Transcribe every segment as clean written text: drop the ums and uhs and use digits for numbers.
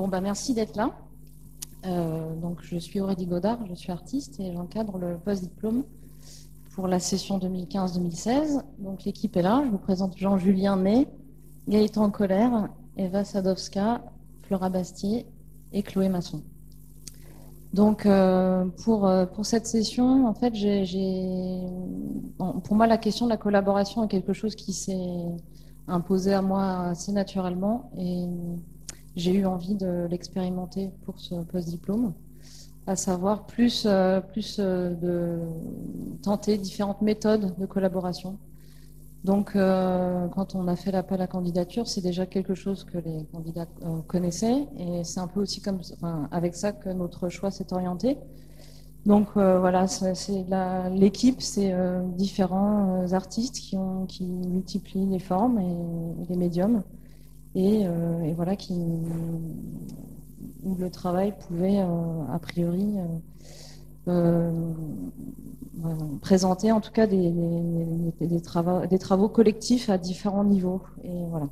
Bon, bah, merci d'être là. Donc, je suis Aurélie Godard, je suis artiste et j'encadre le post-diplôme pour la session 2015-2016. Donc, l'équipe est là. Je vous présente Jean-Julien Ney, Gaëtan Colère, Eva Sadowska, Flora Bastier et Chloé Masson. Donc, pour cette session, en fait, pour moi, la question de la collaboration est quelque chose qui s'est imposé à moi assez naturellement et j'ai eu envie de l'expérimenter pour ce post-diplôme, à savoir plus de tenter différentes méthodes de collaboration. Donc, quand on a fait l'appel à candidature, c'est déjà quelque chose que les candidats connaissaient, et c'est un peu aussi avec ça que notre choix s'est orienté. Donc voilà, l'équipe, c'est différents artistes qui multiplient les formes et les médiums, et voilà, où le travail pouvait a priori présenter en tout cas des travaux collectifs à différents niveaux. Et voilà.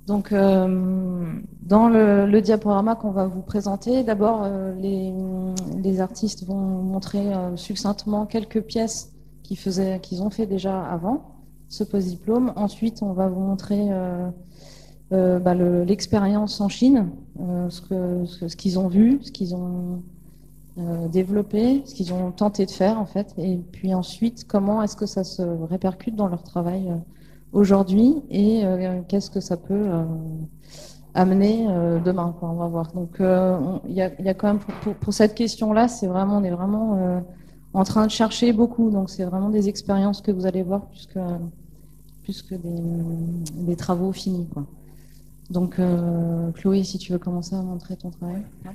Donc, dans le diaporama qu'on va vous présenter, d'abord, les artistes vont montrer succinctement quelques pièces qu'ils ont fait déjà avant ce post-diplôme. Ensuite, on va vous montrer l'expérience en Chine, ce qu'ils ont vu, ce qu'ils ont développé, ce qu'ils ont tenté de faire en fait, et puis ensuite comment est-ce que ça se répercute dans leur travail aujourd'hui et qu'est-ce que ça peut amener demain, quoi, on va voir. Donc il y a quand même pour cette question-là, on est vraiment en train de chercher beaucoup, donc c'est vraiment des expériences que vous allez voir plus que des travaux finis, quoi. Donc Chloé, si tu veux commencer à montrer ton travail. Ouais.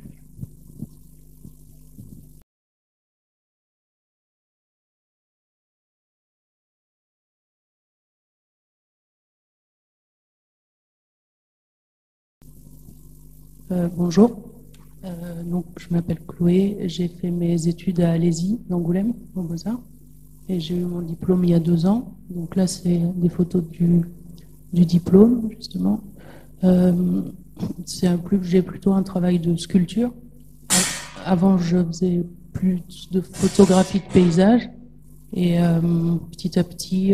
Bonjour, donc je m'appelle Chloé, j'ai fait mes études à Alésia, d'Angoulême, aux Beaux-Arts, et j'ai eu mon diplôme il y a 2 ans. Donc là, c'est des photos du diplôme, justement. J'ai plutôt un travail de sculpture. Avant, je faisais plus de photographie de paysage, et petit à petit,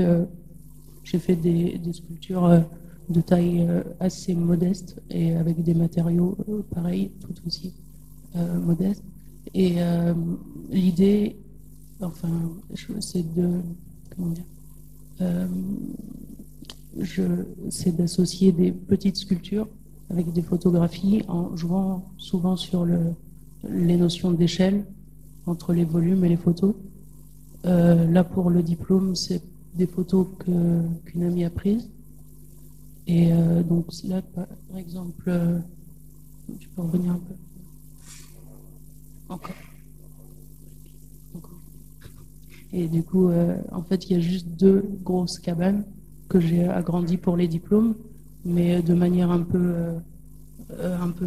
j'ai fait des sculptures de taille assez modeste et avec des matériaux pareils, tout aussi modestes. Et l'idée, enfin, c'est comment dire, euh, c'est d'associer des petites sculptures avec des photographies en jouant souvent sur les notions d'échelle entre les volumes et les photos. Là, pour le diplôme, c'est des photos qu'une amie a prises. Et donc là, par exemple, tu peux revenir un peu. Encore. Et du coup, en fait, il y a juste 2 grosses cabanes que j'ai agrandies pour les diplômes, mais de manière un peu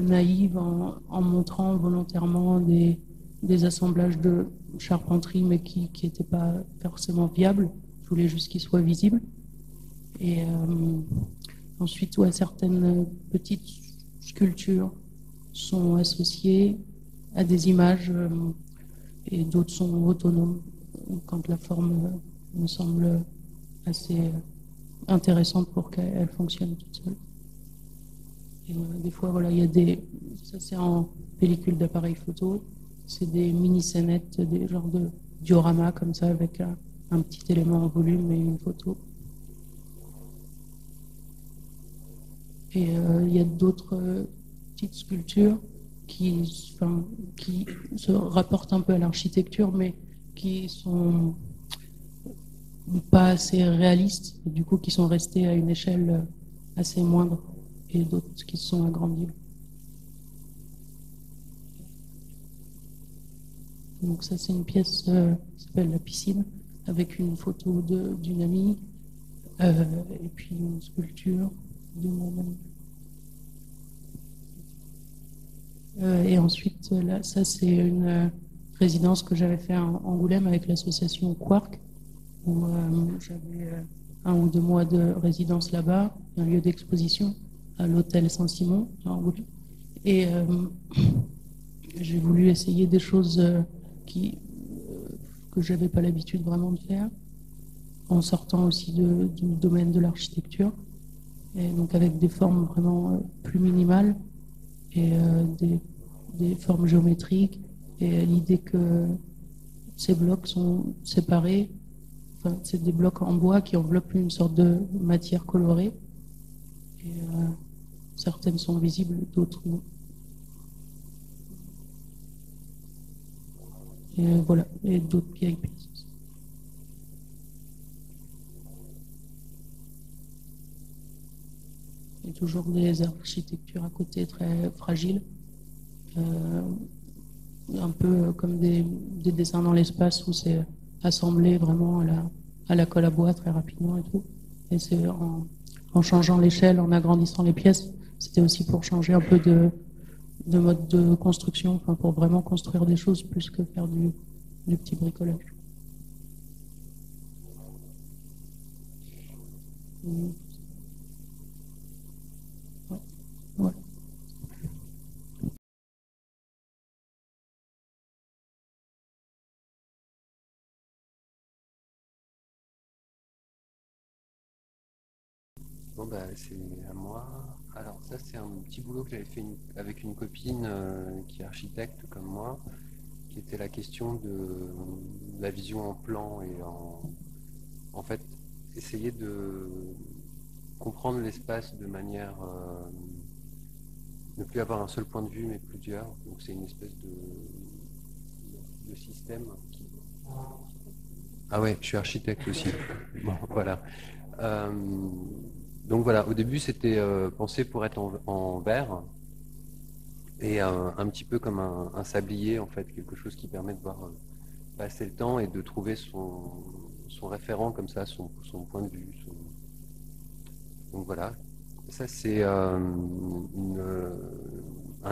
naïve, en montrant volontairement des assemblages de charpenterie, mais qui n'étaient pas forcément viables. Je voulais juste qu'ils soient visibles. Et ensuite, ouais, certaines petites sculptures sont associées à des images et d'autres sont autonomes quand la forme me semble assez intéressante pour qu'elle fonctionne toute seule. Et des fois, voilà, il y a ça c'est en pellicule d'appareil photo, c'est des mini scénettes, des genres de diorama comme ça avec un petit élément en volume et une photo. Et il y a d'autres petites sculptures qui se rapportent un peu à l'architecture, mais qui sont pas assez réalistes, et du coup qui sont restées à une échelle assez moindre, et d'autres qui se sont agrandies. Donc ça, c'est une pièce qui s'appelle La piscine, avec une photo d'une amie, et puis une sculpture de moi-même. Et ensuite, là, ça c'est une résidence que j'avais fait à Angoulême avec l'association Quark, où j'avais 1 ou 2 mois de résidence là-bas, un lieu d'exposition à l'hôtel Saint-Simon à Angoulême. Et j'ai voulu essayer des choses qui, que je n'avais pas l'habitude vraiment de faire, en sortant aussi du domaine de l'architecture, et donc avec des formes vraiment plus minimales et des formes géométriques, et l'idée que ces blocs sont séparés, enfin, c'est des blocs en bois qui enveloppent une sorte de matière colorée, et certaines sont visibles, d'autres non. Et voilà, et d'autres vieilles pièces aussi. Et toujours des architectures à côté très fragiles, euh, un peu comme des dessins dans l'espace où c'est assemblé vraiment à la colle à bois très rapidement et tout. Et c'est en changeant l'échelle, en agrandissant les pièces, c'était aussi pour changer un peu de mode de construction, enfin pour vraiment construire des choses plus que faire du petit bricolage. Ouais. Ouais. Bon, bah, c'est à moi. Alors, ça, c'est un petit boulot que j'avais fait avec une copine qui est architecte comme moi, qui était la question de la vision en plan et en fait, essayer de comprendre l'espace de manière ne plus avoir un seul point de vue, mais plusieurs. Donc, c'est une espèce de système qui. Ah ouais, je suis architecte aussi. Bon, voilà. Euh, donc voilà, au début c'était pensé pour être en verre et un petit peu comme un sablier en fait, quelque chose qui permet de voir passer le temps et de trouver son référent comme ça, son point de vue. Donc voilà, ça c'est un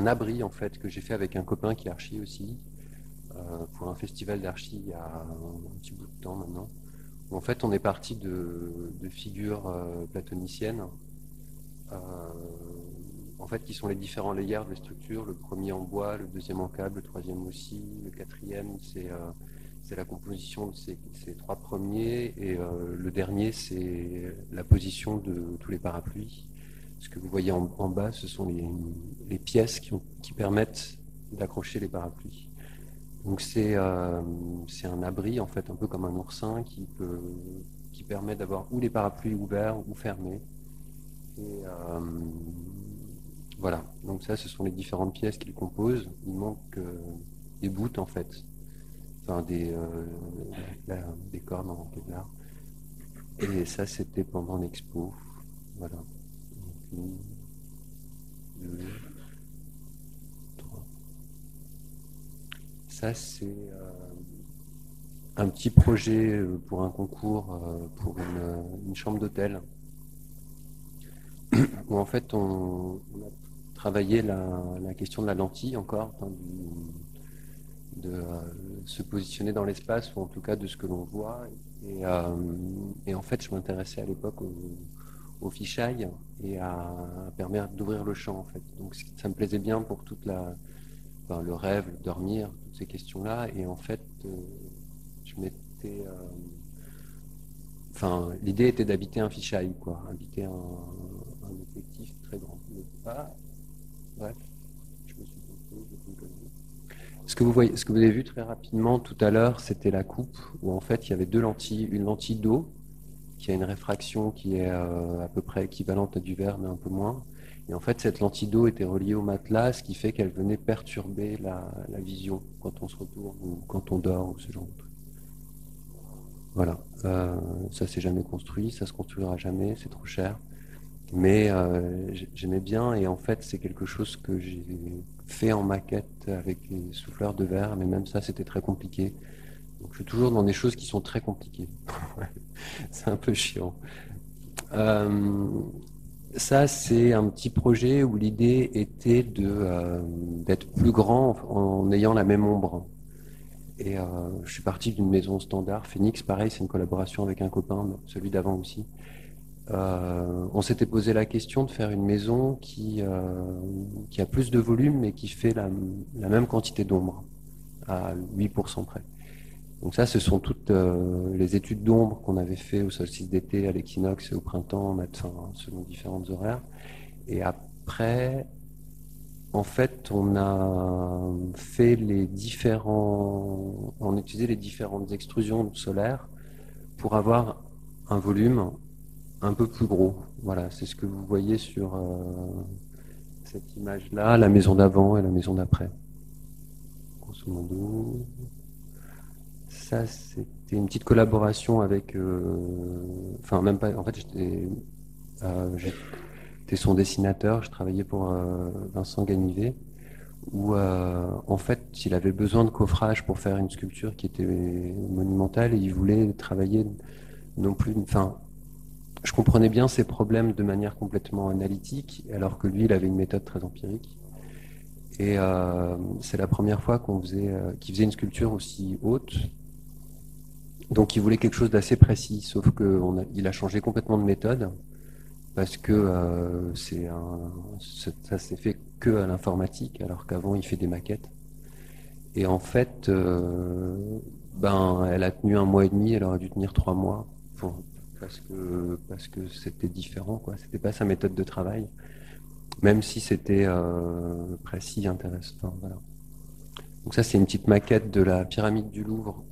abri en fait que j'ai fait avec un copain qui est archi aussi pour un festival d'archi il y a un petit bout de temps maintenant. En fait, on est parti de figures platoniciennes, euh, en fait, qui sont les différents layers de structure. Le premier en bois, le deuxième en câble, le troisième aussi, le quatrième, c'est la composition de ces trois premiers, et le dernier, c'est la position de tous les parapluies. Ce que vous voyez en bas, ce sont les pièces qui permettent d'accrocher les parapluies. Donc c'est un abri en fait, un peu comme un oursin qui permet d'avoir ou les parapluies ouverts ou fermés. Et voilà, donc ça ce sont les différentes pièces qu'il compose. Il manque des bouts en fait, enfin des cordes en Kevlar. Et ça c'était pendant l'expo. Voilà. Donc, une, deux, trois. Ça c'est un petit projet pour un concours pour une chambre d'hôtel où en fait on a travaillé la question de la lentille encore, enfin, de se positionner dans l'espace ou en tout cas de ce que l'on voit. Et en fait je m'intéressais à l'époque au fisheye et à permettre d'ouvrir le champ en fait. Donc ça me plaisait bien pour enfin, le rêve, le dormir, toutes ces questions-là. Et en fait je m'étais enfin, l'idée était d'habiter un fisheye, quoi, habiter un objectif très grand. Mais pas. Bref, je me suis trompé, j'ai fait une connerie. Ce que vous avez vu très rapidement tout à l'heure, c'était la coupe où en fait il y avait deux lentilles, une lentille d'eau qui a une réfraction qui est à peu près équivalente à du verre, mais un peu moins. Et en fait, cette lentille d'eau était reliée au matelas, ce qui fait qu'elle venait perturber la vision quand on se retourne ou quand on dort ou ce genre de truc. Voilà, ça s'est jamais construit, ça se construira jamais, c'est trop cher. Mais j'aimais bien et en fait c'est quelque chose que j'ai fait en maquette avec les souffleurs de verre, mais même ça c'était très compliqué. Donc je suis toujours dans des choses qui sont très compliquées. C'est un peu chiant. Euh, Ça c'est un petit projet où l'idée était d'être plus grand en ayant la même ombre. Et je suis parti d'une maison standard, Phoenix, pareil, c'est une collaboration avec un copain, celui d'avant aussi. on s'était posé la question de faire une maison qui a plus de volume mais qui fait la même quantité d'ombre, à 8% près. Donc ça, ce sont toutes les études d'ombre qu'on avait fait au solstice d'été, à l'équinoxe et au printemps, selon différentes horaires. Et après, en fait, on a fait on a utilisé les différentes extrusions solaires pour avoir un volume un peu plus gros. Voilà, c'est ce que vous voyez sur cette image-là, la maison d'avant et la maison d'après. Grosso modo. Ça, c'était une petite collaboration avec. Enfin, même pas. En fait, j'étais son dessinateur. Je travaillais pour Vincent Ganivet, où en fait, il avait besoin de coffrage pour faire une sculpture qui était monumentale et il voulait travailler non plus. Enfin, je comprenais bien ses problèmes de manière complètement analytique, alors que lui, il avait une méthode très empirique. Et c'est la première fois qu'il faisait une sculpture aussi haute. Donc il voulait quelque chose d'assez précis, sauf qu'il a changé complètement de méthode parce que ça s'est fait que à l'informatique, alors qu'avant il fait des maquettes. Et en fait, elle a tenu 1 mois et demi, elle aurait dû tenir 3 mois parce que c'était différent, quoi. C'était pas sa méthode de travail, même si c'était précis, intéressant. Enfin, voilà. Donc ça, c'est une petite maquette de la pyramide du Louvre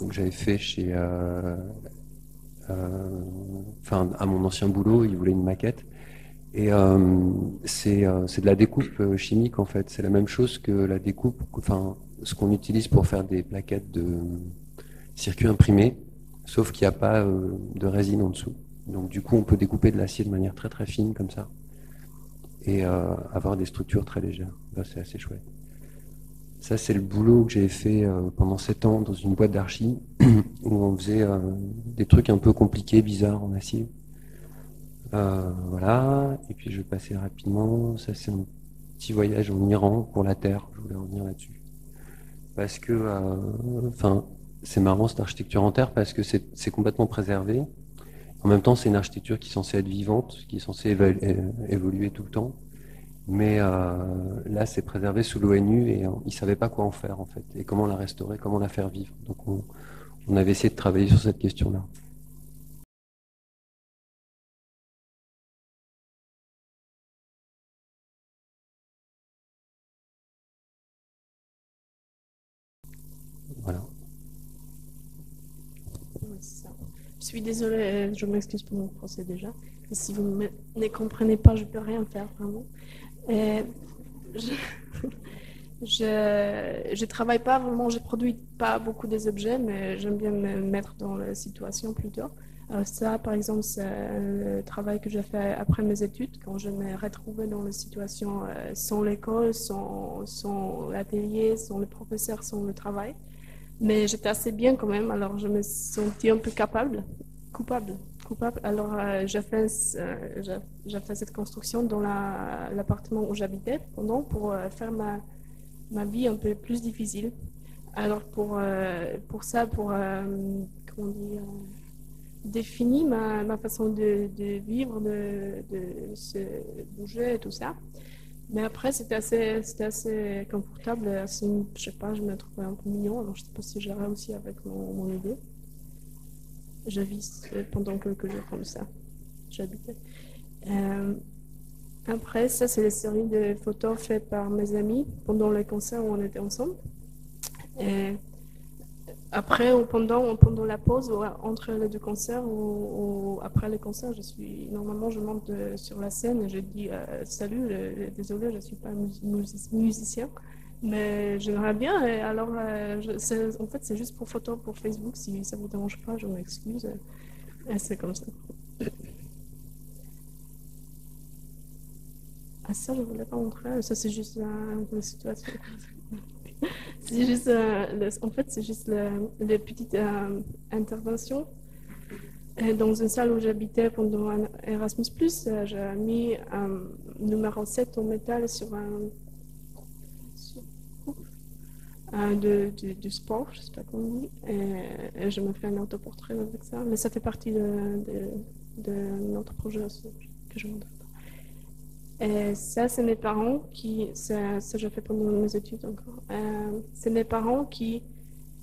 que j'avais fait à mon ancien boulot, il voulait une maquette. Et c'est de la découpe chimique en fait. C'est la même chose que la découpe, enfin ce qu'on utilise pour faire des plaquettes de circuits imprimés, sauf qu'il n'y a pas de résine en dessous. Donc du coup, on peut découper de l'acier de manière très très fine comme ça et avoir des structures très légères. Ben, c'est assez chouette. Ça, c'est le boulot que j'ai fait pendant 7 ans dans une boîte d'archi où on faisait des trucs un peu compliqués, bizarres en acier. Voilà, et puis je vais passer rapidement. Ça, c'est un petit voyage en Iran pour la Terre. Je voulais revenir là-dessus. Parce que, c'est marrant cette architecture en terre parce que c'est complètement préservé. En même temps, c'est une architecture qui est censée être vivante, qui est censée évoluer tout le temps. Mais là, c'est préservé sous l'ONU et ils ne savaient pas quoi en faire en fait, et comment la restaurer, comment la faire vivre. Donc on avait essayé de travailler sur cette question-là. Voilà. Ouais, c'est ça. Je suis désolée, je m'excuse pour mon français déjà. Et si vous ne comprenez pas, je ne peux rien faire vraiment. Et je, je travaille pas vraiment, je produis pas beaucoup des objets, mais j'aime bien me mettre dans la situation plutôt. Alors ça, par exemple, c'est le travail que j'ai fait après mes études, quand je me retrouvais dans la situation sans l'école, sans l'atelier, sans le professeur, sans le travail. Mais j'étais assez bien quand même, alors je me sentis un peu coupable. Alors j'ai fait cette construction dans l'appartement où j'habitais pendant pour faire ma vie un peu plus difficile. Alors pour ça, comment dire, définir ma façon de vivre, de se bouger et tout ça. Mais après, c'était assez confortable, assez, je sais pas, je me trouvais un peu mignon, alors je sais pas si j'ai réussi avec mon idée. Je vis pendant quelques jours comme ça. J'habitais. Euh, Après, ça, c'est les séries de photos faites par mes amis pendant les concerts où on était ensemble. Et après, pendant la pause, entre les deux concerts ou après les concerts, normalement, je monte sur la scène et je dis salut, désolé, je ne suis pas musicien, mais j'aimerais bien. Et alors, en fait, c'est juste pour photo, pour Facebook. Si ça ne vous dérange pas, je m'excuse. Et c'est comme ça. Ah, ça, je ne voulais pas montrer. Ça, c'est juste la situation. C'est juste, en fait, c'est juste les petites interventions. Et dans une salle où j'habitais pendant un Erasmus+, j'ai mis un numéro 7 en métal sur du sport, je ne sais pas comment on dit, et je me fais un autoportrait avec ça. Mais ça fait partie de notre projet aussi, que je montre. Et ça, c'est mes parents qui, ça je fais pendant mes études encore. C'est mes parents qui,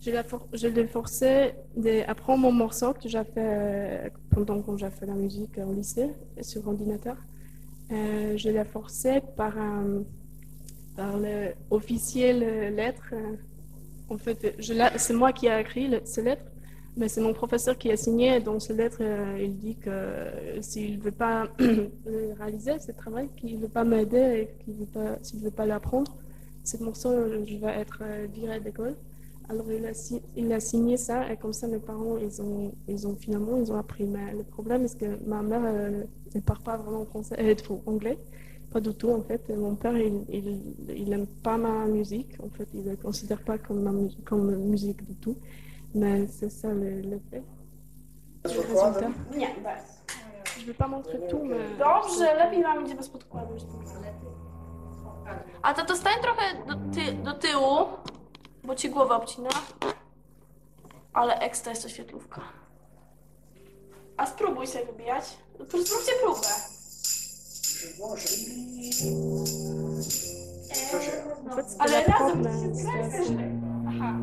je les forçais d'apprendre mon morceau que j'ai fait pendant que j'ai fait la musique au lycée sur ordinateur. Je l'ai forcé par l'officiel lettre. En fait, c'est moi qui ai écrit ces lettres, mais c'est mon professeur qui a signé. Dans ces lettres, il dit que s'il ne veut pas réaliser ce travail, qu'il ne veut pas m'aider et s'il ne veut pas l'apprendre, ce morceau, je vais être viré d'école. Alors il a signé ça et comme ça mes parents ils ont appris. Mais le problème c'est que ma mère ne parle pas vraiment français, anglais, pas du tout en fait. Et mon père il aime pas ma musique en fait, il ne considère pas comme musique du tout. Mais c'est ça le fait. Le résultat. Nie, bez. Je vais pas montrer tout, mais. Dobrze, lepiej wam idzie bez podkładu. A to stań trochę do tyłu, bo ci głowa obcina. Ale ekstra jest to świetlówka. A spróbuj sobie wybijać. Zróbcie próbę. Ale razem Aha.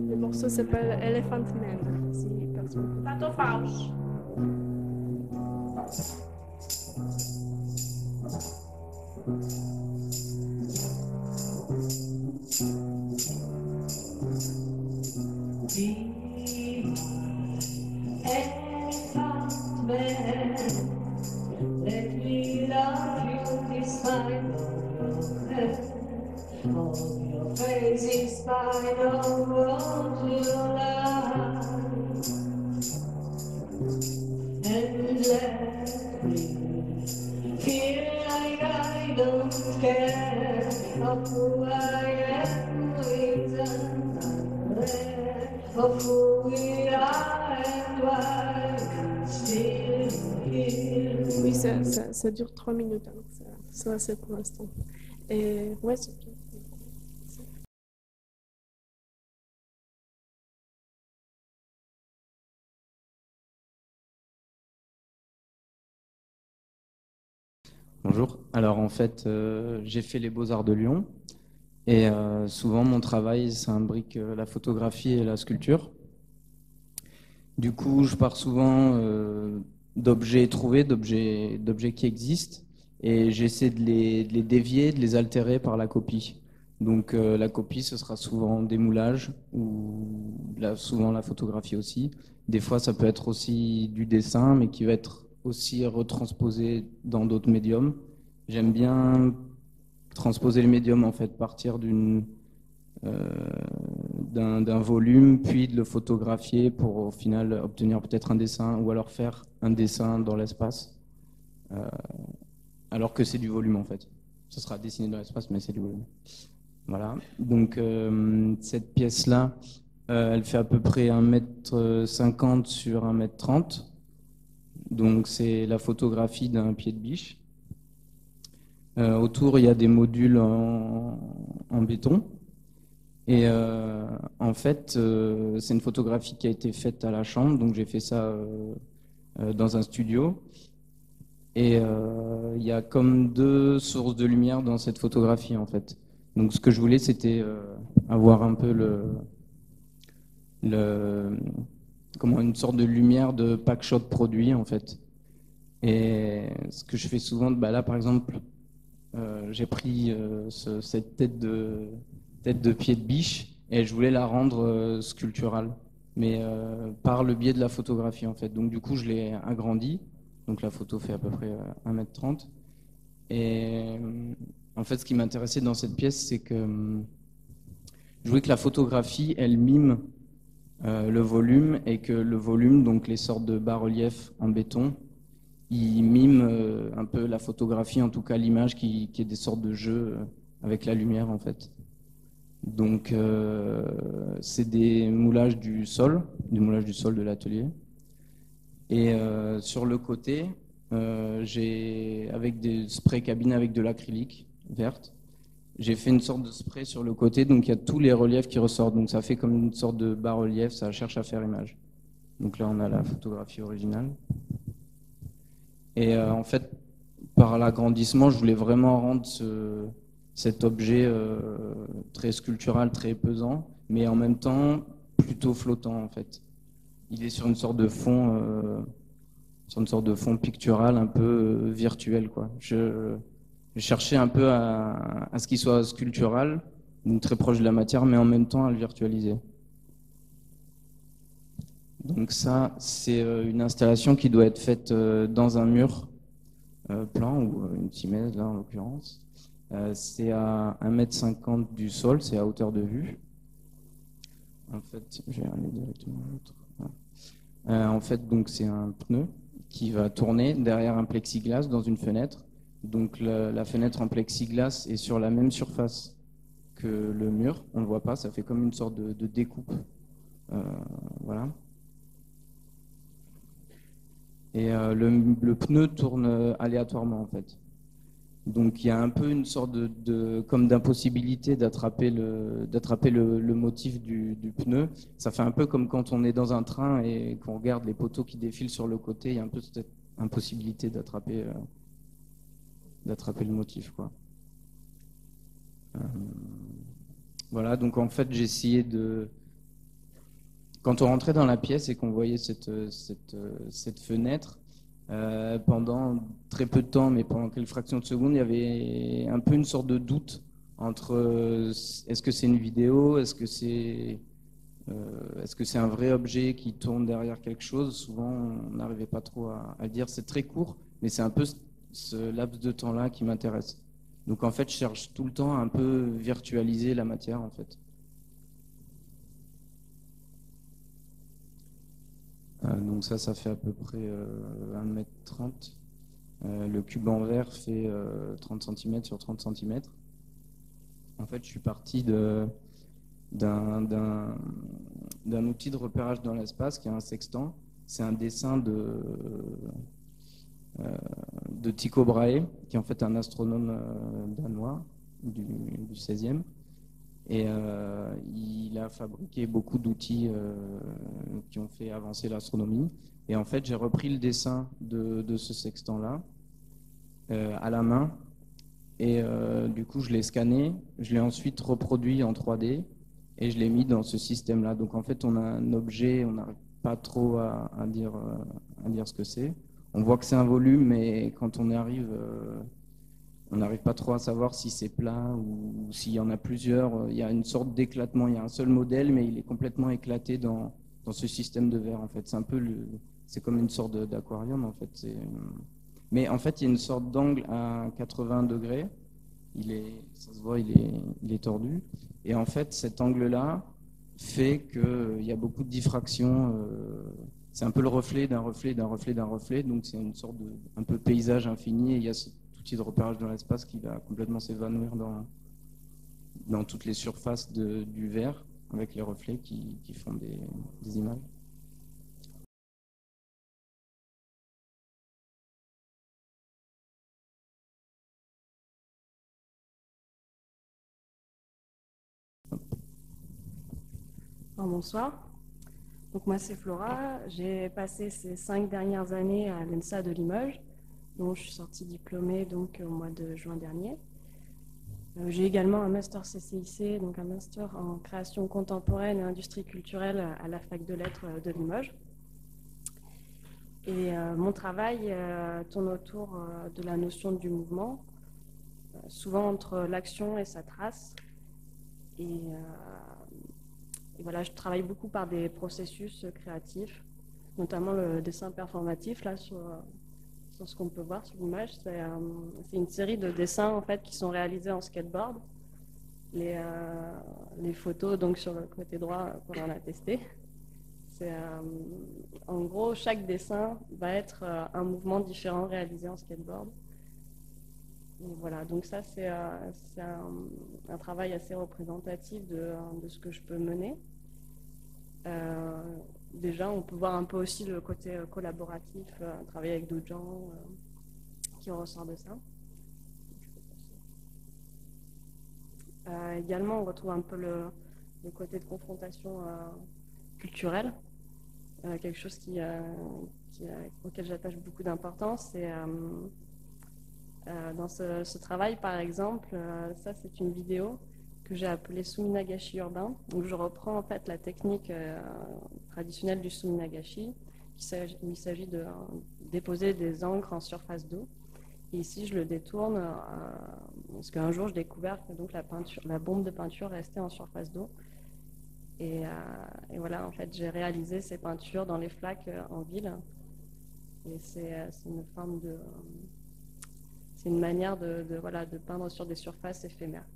Le morceau s'appelle Elephant Man. Si personne... A to fałsz. Let me love you this time on your face in spite of what you lie, and let me feel like I don't care of who I am of who we are and why I'm still here. Oui, ça dure 3 minutes, alors ça va, c'est pour l'instant. Et ouais, c'est tout. Bonjour. Alors en fait, j'ai fait les Beaux-Arts de Lyon et souvent mon travail s'imbrique la photographie et la sculpture. Du coup, je pars souvent d'objets trouvés, d'objets qui existent et j'essaie de les dévier, de les altérer par la copie. Donc la copie, ce sera souvent des moulages ou souvent la photographie aussi. Des fois, ça peut être aussi du dessin, mais qui va être aussi retransposé dans d'autres médiums. J'aime bien transposer le médium, en fait, partir d'un volume, puis de le photographier pour au final obtenir peut-être un dessin ou alors faire un dessin dans l'espace, alors que c'est du volume en fait. Ce sera dessiné dans l'espace, mais c'est du volume. Voilà. Donc cette pièce-là, elle fait à peu près 1,50 m sur 1,30 m. Donc c'est la photographie d'un pied de biche. Autour, il y a des modules en béton. Et en fait, c'est une photographie qui a été faite à la chambre. Donc j'ai fait ça dans un studio. Et il y a comme 2 sources de lumière dans cette photographie en fait. Donc ce que je voulais, c'était avoir un peu une sorte de lumière de pack shot produit en fait. Et ce que je fais souvent, là par exemple, j'ai pris cette tête de pied de biche et je voulais la rendre sculpturale, mais par le biais de la photographie en fait. Donc du coup, je l'ai agrandi. Donc la photo fait à peu près 1,30 m. Et en fait, ce qui m'intéressait dans cette pièce, c'est que je voulais que la photographie, elle mime le volume et que le volume, donc les sortes de bas-reliefs en béton, il mime un peu la photographie, en tout cas l'image qui est des sortes de jeux avec la lumière en fait. Donc c'est des moulages du sol de l'atelier. Et sur le côté, j'ai avec des sprays cabine avec de l'acrylique verte. J'ai fait une sorte de spray sur le côté, donc il y a tous les reliefs qui ressortent. Donc ça fait comme une sorte de bas-relief, ça cherche à faire image. Donc là, on a la photographie originale. Et en fait, par l'agrandissement, je voulais vraiment rendre cet objet très sculptural, très pesant, mais en même temps plutôt flottant en fait. Il est sur une sorte de fond pictural un peu virtuel quoi. Je cherchais un peu à ce qu'il soit sculptural, donc très proche de la matière, mais en même temps à le virtualiser. Donc ça, c'est une installation qui doit être faite dans un mur plan ou une timaise là en l'occurrence. C'est à 1,50 m du sol, c'est à hauteur de vue. En fait, je vais aller directement à l'autre. En fait, donc c'est un pneu qui va tourner derrière un plexiglas dans une fenêtre. Donc la fenêtre en plexiglas est sur la même surface que le mur. On ne le voit pas, ça fait comme une sorte de découpe. Voilà. Et le pneu tourne aléatoirement en fait. Donc il y a un peu une sorte comme d'impossibilité d'attraper le motif du pneu. Ça fait un peu comme quand on est dans un train et qu'on regarde les poteaux qui défilent sur le côté. Il y a un peu cette impossibilité d'attraper le motif, quoi. Voilà, donc en fait j'ai essayé de... Quand on rentrait dans la pièce et qu'on voyait cette fenêtre, pendant très peu de temps, mais pendant quelques fractions de secondes, il y avait un peu une sorte de doute entre est-ce que c'est une vidéo, est-ce que c'est un vrai objet qui tourne derrière quelque chose. Souvent, on n'arrivait pas trop à le dire. C'est très court, mais c'est un peu ce laps de temps-là qui m'intéresse. Donc en fait, je cherche tout le temps à un peu virtualiser la matière, en fait. Donc ça fait à peu près 1,30 m. Le cube en verre fait 30 cm sur 30 cm. En fait, je suis parti d'un outil de repérage dans l'espace qui est un sextant. C'est un dessin de Tycho Brahe, qui est en fait un astronome danois du 16e. Et il a fabriqué beaucoup d'outils qui ont fait avancer l'astronomie. Et en fait, j'ai repris le dessin de ce sextant-là à la main. Et du coup, je l'ai scanné. Je l'ai ensuite reproduit en 3D et je l'ai mis dans ce système-là. Donc en fait, on a un objet, on n'arrive pas trop à dire ce que c'est. On voit que c'est un volume, mais quand on y arrive... on n'arrive pas trop à savoir si c'est plat ou s'il y en a plusieurs. Il y a une sorte d'éclatement. Il y a un seul modèle, mais il est complètement éclaté dans ce système de verre. En fait, c'est comme une sorte d'aquarium. En fait, mais en fait, il y a une sorte d'angle à 80 degrés. Ça se voit, il est tordu. Et en fait, cet angle-là fait qu'il y a beaucoup de diffraction. C'est un peu le reflet d'un reflet d'un reflet d'un reflet. Donc, c'est une sorte de un peu paysage infini. Et il y a de repérage dans l'espace qui va complètement s'évanouir dans toutes les surfaces du verre avec les reflets qui font des images. Bonsoir. Donc moi c'est Flora. J'ai passé ces 5 dernières années à l'ENSA de Limoges, dont je suis sortie diplômée donc au mois de juin dernier. J'ai également un master CCIC, donc un master en création contemporaine et industrie culturelle à la fac de lettres de Limoges. Et mon travail tourne autour de la notion du mouvement, souvent entre l'action et sa trace. Et voilà, je travaille beaucoup par des processus créatifs, notamment le dessin performatif, là, sur ce qu'on peut voir sur l'image. C'est une série de dessins, en fait, qui sont réalisés en skateboard. Les photos, donc, sur le côté droit, qu'on a testé. En gros, chaque dessin va être un mouvement différent réalisé en skateboard. Et voilà, donc ça, c'est un travail assez représentatif de ce que je peux mener. Déjà, on peut voir un peu aussi le côté collaboratif, travailler avec d'autres gens qui ressortent de ça. Également, on retrouve un peu le côté de confrontation culturelle. quelque chose auquel j'attache beaucoup d'importance. Et dans ce travail, par exemple, ça c'est une vidéo que j'ai appelée Suminagashi urbain. Donc je reprends en fait la technique traditionnelle du Suminagashi, où il s'agit de déposer des encres en surface d'eau. Et ici, je le détourne parce qu'un jour, j'ai découvert que donc la bombe de peinture restait en surface d'eau. Et voilà, en fait, j'ai réalisé ces peintures dans les flaques en ville. Et c'est une manière de peindre sur des surfaces éphémères.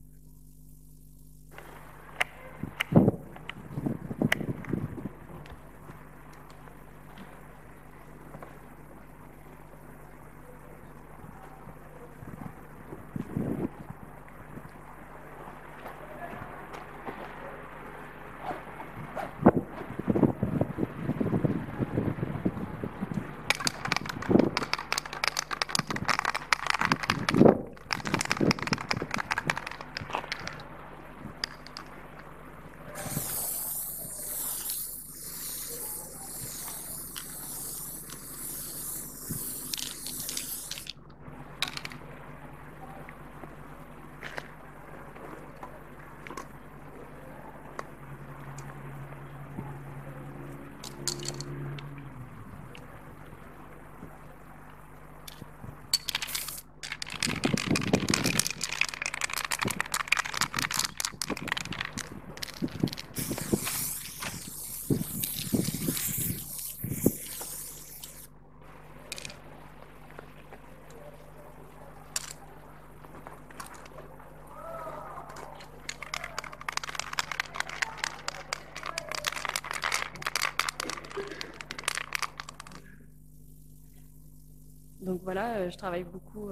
Donc voilà, je travaille beaucoup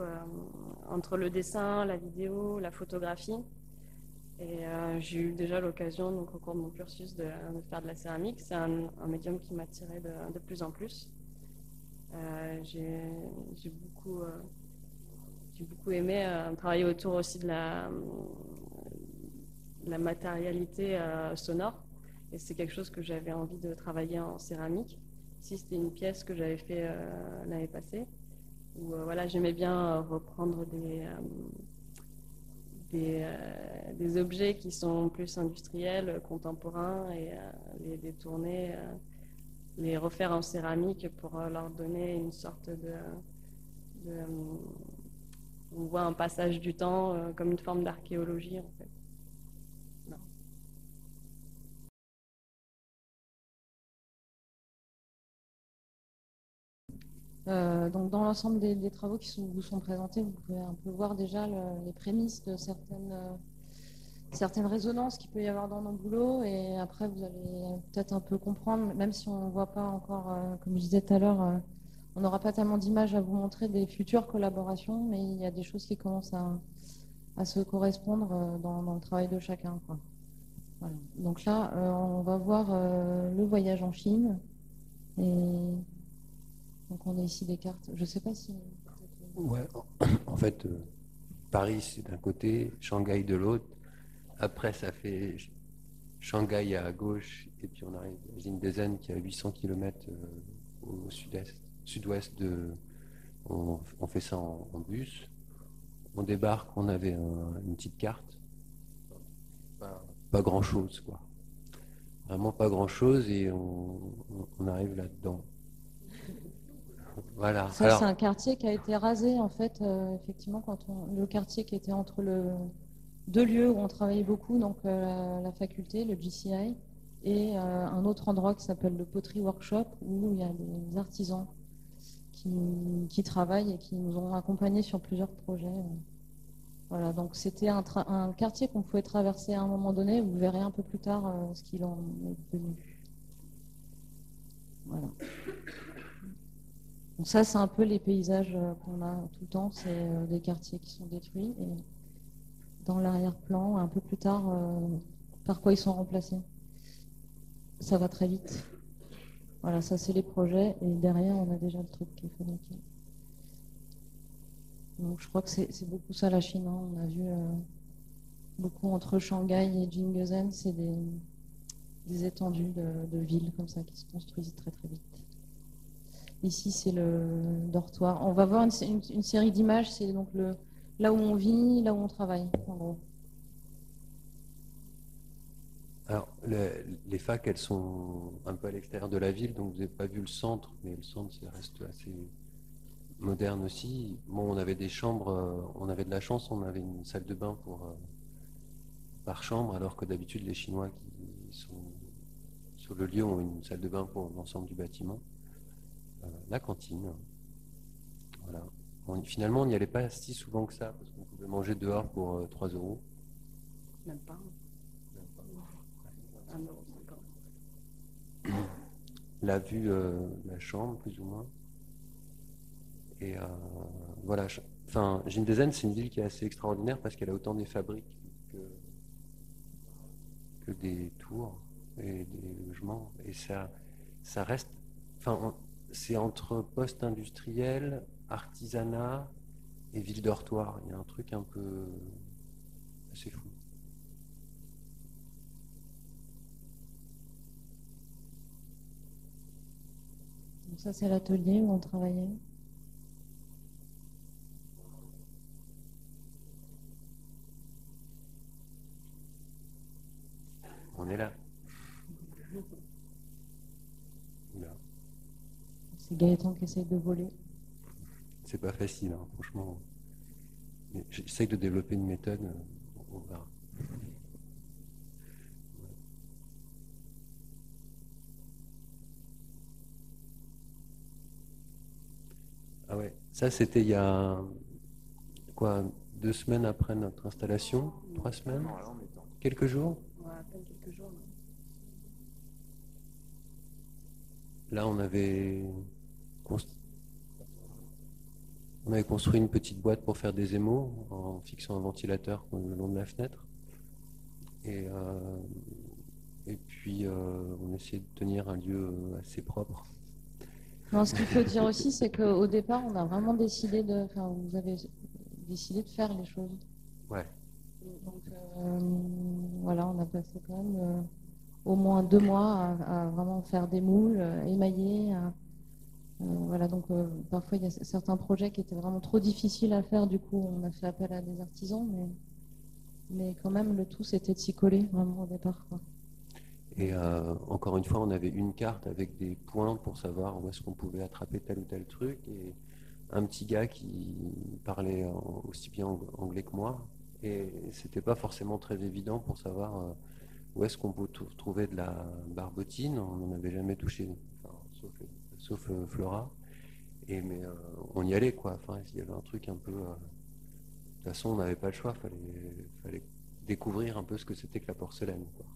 entre le dessin, la vidéo, la photographie. Et j'ai eu déjà l'occasion, donc au cours de mon cursus, de faire de la céramique. C'est un médium qui m'attirait de plus en plus. J'ai beaucoup aimé travailler autour aussi de la matérialité sonore. Et c'est quelque chose que j'avais envie de travailler en céramique. Ici, c'était une pièce que j'avais fait l'année passée, où voilà, j'aimais bien reprendre des objets qui sont plus industriels, contemporains, et les détourner, les refaire en céramique pour leur donner une sorte on voit un passage du temps comme une forme d'archéologie en fait. Non. Donc dans l'ensemble des travaux qui vous sont présentés, vous pouvez un peu voir déjà les prémices de certaines résonances qu'il peut y avoir dans nos boulots, et après vous allez peut-être un peu comprendre, même si on ne voit pas encore, comme je disais tout à l'heure, on n'aura pas tellement d'images à vous montrer des futures collaborations, mais il y a des choses qui commencent à se correspondre dans le travail de chacun, quoi. Voilà. Donc là, on va voir le voyage en Chine, et donc on a ici des cartes. Je ne sais pas si... Ouais, en fait, Paris c'est d'un côté, Shanghai de l'autre. Après, ça fait Shanghai à gauche, et puis on arrive à Shenzhen qui est à 800 km au sud-ouest de. On fait ça en bus. On débarque, on avait une petite carte. Pas grand-chose, quoi. Vraiment pas grand-chose, et on arrive là-dedans. Voilà. Ça, c'est un quartier qui a été rasé, en fait, effectivement, le quartier qui était entre deux lieux où on travaillait beaucoup, donc la faculté, le GCI, et un autre endroit qui s'appelle le Pottery Workshop, où il y a des artisans qui travaillent et qui nous ont accompagnés sur plusieurs projets. Voilà, donc c'était un quartier qu'on pouvait traverser à un moment donné. Vous verrez un peu plus tard ce qu'il en est devenu. Voilà. Donc ça, c'est un peu les paysages qu'on a tout le temps. C'est des quartiers qui sont détruits. Et dans l'arrière-plan, un peu plus tard, par quoi ils sont remplacés. Ça va très vite. Voilà, ça c'est les projets. Et derrière, on a déjà le truc qui est fabriqué. Donc je crois que c'est beaucoup ça la Chine, hein. On a vu beaucoup entre Shanghai et Jingzhen, c'est des étendues de villes comme ça qui se construisent très très vite. Ici, c'est le dortoir. On va voir une série d'images. C'est donc là où on vit, là où on travaille, en gros. Alors, les facs, elles sont un peu à l'extérieur de la ville, donc vous n'avez pas vu le centre, mais le centre, ça reste assez moderne aussi. Bon, on avait des chambres, on avait de la chance, on avait une salle de bain par chambre, alors que d'habitude, les Chinois qui sont sur le lieu ont une salle de bain pour l'ensemble du bâtiment. La cantine, voilà. Finalement, on n'y allait pas si souvent que ça, parce qu'on pouvait manger dehors pour 3 euros. Même pas. 1,50 €. La vue de la chambre, plus ou moins. Et voilà. Enfin, Gindezen, c'est une ville qui est assez extraordinaire parce qu'elle a autant des fabriques que des tours et des logements. Et ça reste. Enfin, c'est entre post-industriel, artisanat et ville dortoir. Il y a un truc un peu assez fou. Donc ça, c'est l'atelier où on travaillait. On est là. C'est Gaëtan qui essaye de voler. C'est pas facile, hein, franchement. J'essaie de développer une méthode, on verra. Ah ouais, ça c'était il y a quoi, 2 semaines après notre installation, 3 semaines, quelques jours. Ouais, à peine quelques jours. Là, on avait construit une petite boîte pour faire des émaux en fixant un ventilateur le long de la fenêtre. Et puis, on essayait de tenir un lieu assez propre. Non, ce qu'il faut dire aussi, c'est qu'au départ, on a vraiment décidé vous avez décidé de faire les choses. Ouais. Donc, voilà, on a passé quand même au moins 2 mois à vraiment faire des moules, émailler. Voilà, donc parfois, il y a certains projets qui étaient vraiment trop difficiles à faire. Du coup, on a fait appel à des artisans, mais quand même, le tout, c'était de s'y coller vraiment au départ, quoi. Et encore une fois, on avait une carte avec des points pour savoir où est-ce qu'on pouvait attraper tel ou tel truc. Et un petit gars qui parlait aussi bien anglais que moi. Et c'était pas forcément très évident pour savoir où est-ce qu'on peut trouver de la barbotine. On n'en avait jamais touché, enfin, sauf Flora. Mais on y allait, quoi. Enfin, il y avait un truc un peu. De toute façon, on n'avait pas le choix. Fallait découvrir un peu ce que c'était que la porcelaine, quoi.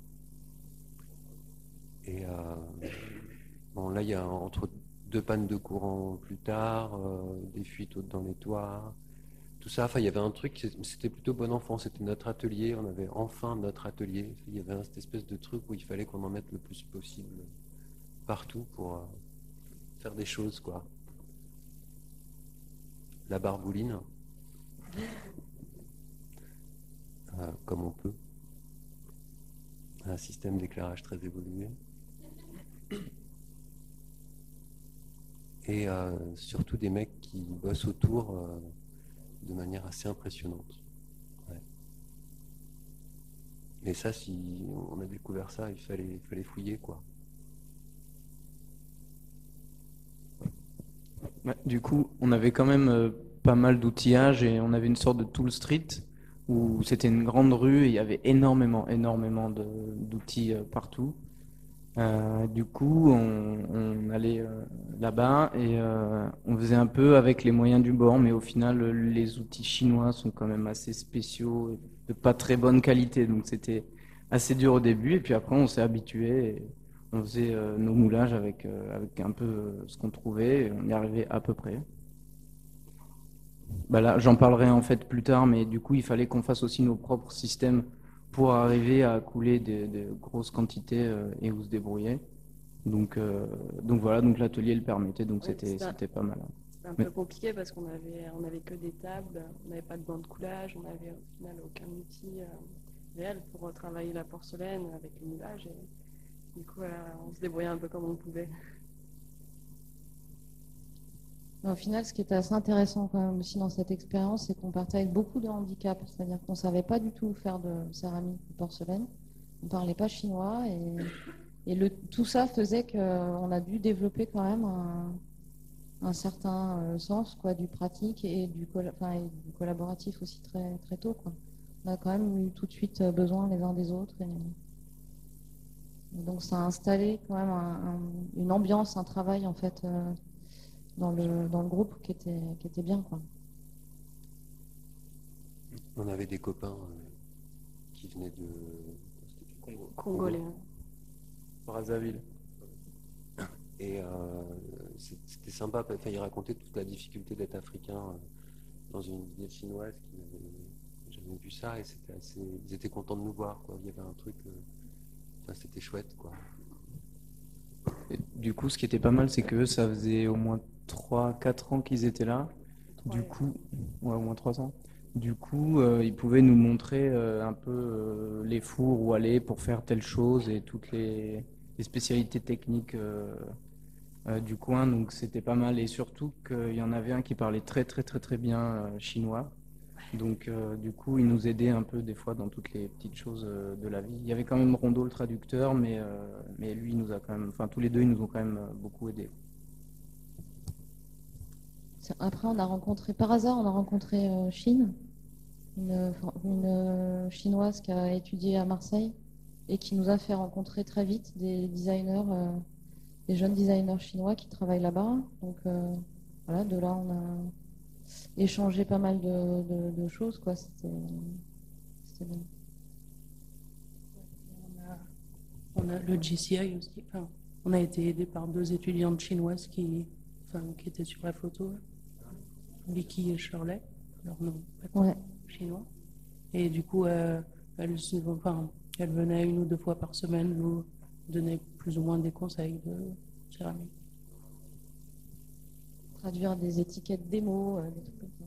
Et bon, là, il y a entre 2 pannes de courant plus tard, des fuites dans les toits, tout ça. Enfin, il y avait un truc, c'était plutôt bon enfant. C'était notre atelier. On avait enfin notre atelier. Il y avait cette espèce de truc où il fallait qu'on en mette le plus possible partout pour faire des choses, quoi. La barbouline, comme on peut. Un système d'éclairage très évolué. Et surtout des mecs qui bossent autour de manière assez impressionnante. Ouais. Et ça, si on a découvert ça, il fallait fouiller, quoi. Ouais, du coup, on avait quand même pas mal d'outillage et on avait une sorte de tool street où c'était une grande rue et il y avait énormément d'outils partout. Du coup, on allait là-bas et on faisait un peu avec les moyens du bord, mais au final, les outils chinois sont quand même assez spéciaux et de pas très bonne qualité. Donc c'était assez dur au début et puis après, on s'est habitué et on faisait nos moulages avec un peu ce qu'on trouvait et on y arrivait à peu près. Bah là, j'en parlerai en fait plus tard, mais du coup, il fallait qu'on fasse aussi nos propres systèmes pour arriver à couler de grosses quantités et où se débrouiller. Donc voilà, donc l'atelier le permettait, donc Ouais, c'était pas mal. C'était un peu compliqué parce qu'on avait que des tables, on n'avait pas de banc de coulage, on n'avait au final aucun outil réel pour travailler la porcelaine avec le moulage. Du coup, on se débrouillait un peu comme on pouvait. Mais au final, ce qui était assez intéressant quand même aussi dans cette expérience, c'est qu'on partait avec beaucoup de handicaps. C'est-à-dire qu'on ne savait pas du tout faire de céramique ou de porcelaine. On ne parlait pas chinois. Tout ça faisait qu'on a dû développer quand même un certain sens quoi, du pratique et et du collaboratif aussi très, très tôt, quoi. On a quand même eu tout de suite besoin les uns des autres. Et donc ça a installé quand même une ambiance, un travail en fait dans le groupe qui était bien, quoi. On avait des copains qui venaient de Congolais. Brazzaville. Et c'était sympa. Enfin, ils racontaient toute la difficulté d'être africain dans une ville chinoise qui n'avait jamais vu ça. Et c'était assez. Ils étaient contents de nous voir, quoi. Il y avait un truc. Enfin, c'était chouette, quoi. Et du coup, ce qui était pas mal, c'est que ça faisait au moins 3-4 ans qu'ils étaient là. Du coup, ouais, au moins 3 ans. Du coup, ils pouvaient nous montrer un peu les fours où aller pour faire telle chose et toutes les spécialités techniques du coin. Donc c'était pas mal. Et surtout qu'il y en avait un qui parlait très très très très bien chinois. Donc du coup, il nous aidait un peu des fois dans toutes les petites choses de la vie. Il y avait quand même Rondo le traducteur, mais lui, il nous a quand même, enfin tous les deux, ils nous ont quand même beaucoup aidés. Après, par hasard, on a rencontré Chine, une chinoise qui a étudié à Marseille et qui nous a fait rencontrer très vite des designers, des jeunes designers chinois qui travaillent là-bas. Donc voilà, de là, on a échangé pas mal de choses, quoi. C'était bien. On a le GCI aussi. Enfin, on a été aidé par 2 étudiantes chinoises qui étaient sur la photo, Vicky et Shirley, leur nom chinois. Et du coup, elles venaient 1 ou 2 fois par semaine nous donner plus ou moins des conseils de céramique. Traduire des étiquettes démo, des trucs comme ça.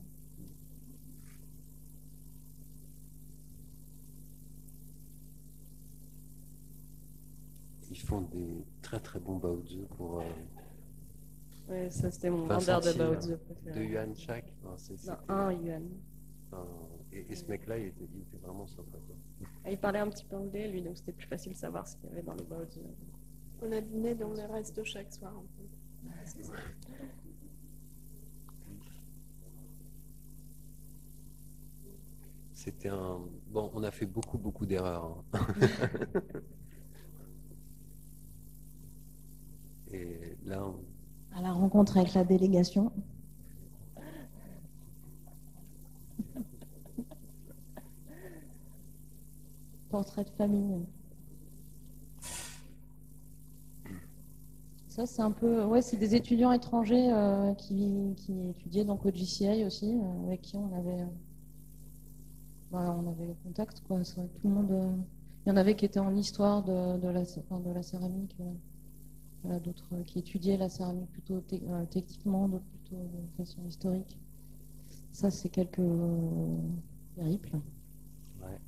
Ils font des très très bons baozi pour. Ouais, ça c'était mon Enfin, vendeur de sortir, baozi 2 préféré. yuan chaque. Enfin, Non, 1 yuan. Et ce mec-là, il était vraiment sympa, quoi. Il parlait un petit peu anglais, lui, donc c'était plus facile de savoir ce qu'il y avait dans les baozi. On a dîné dans le resto chaque soir. En fait. C'était un. Bon, on a fait beaucoup, beaucoup d'erreurs, hein. Et là, À la rencontre avec la délégation. Portrait de famille. Ça, c'est un peu. Ouais, c'est des étudiants étrangers qui étudiaient donc au GCI aussi, avec qui on avait contact, quoi. C'est vrai que tout le monde. Il y en avait qui étaient en histoire de la céramique, voilà, d'autres qui étudiaient la céramique plutôt techniquement, d'autres plutôt de façon historique. Ça, c'est quelques périples. ouais,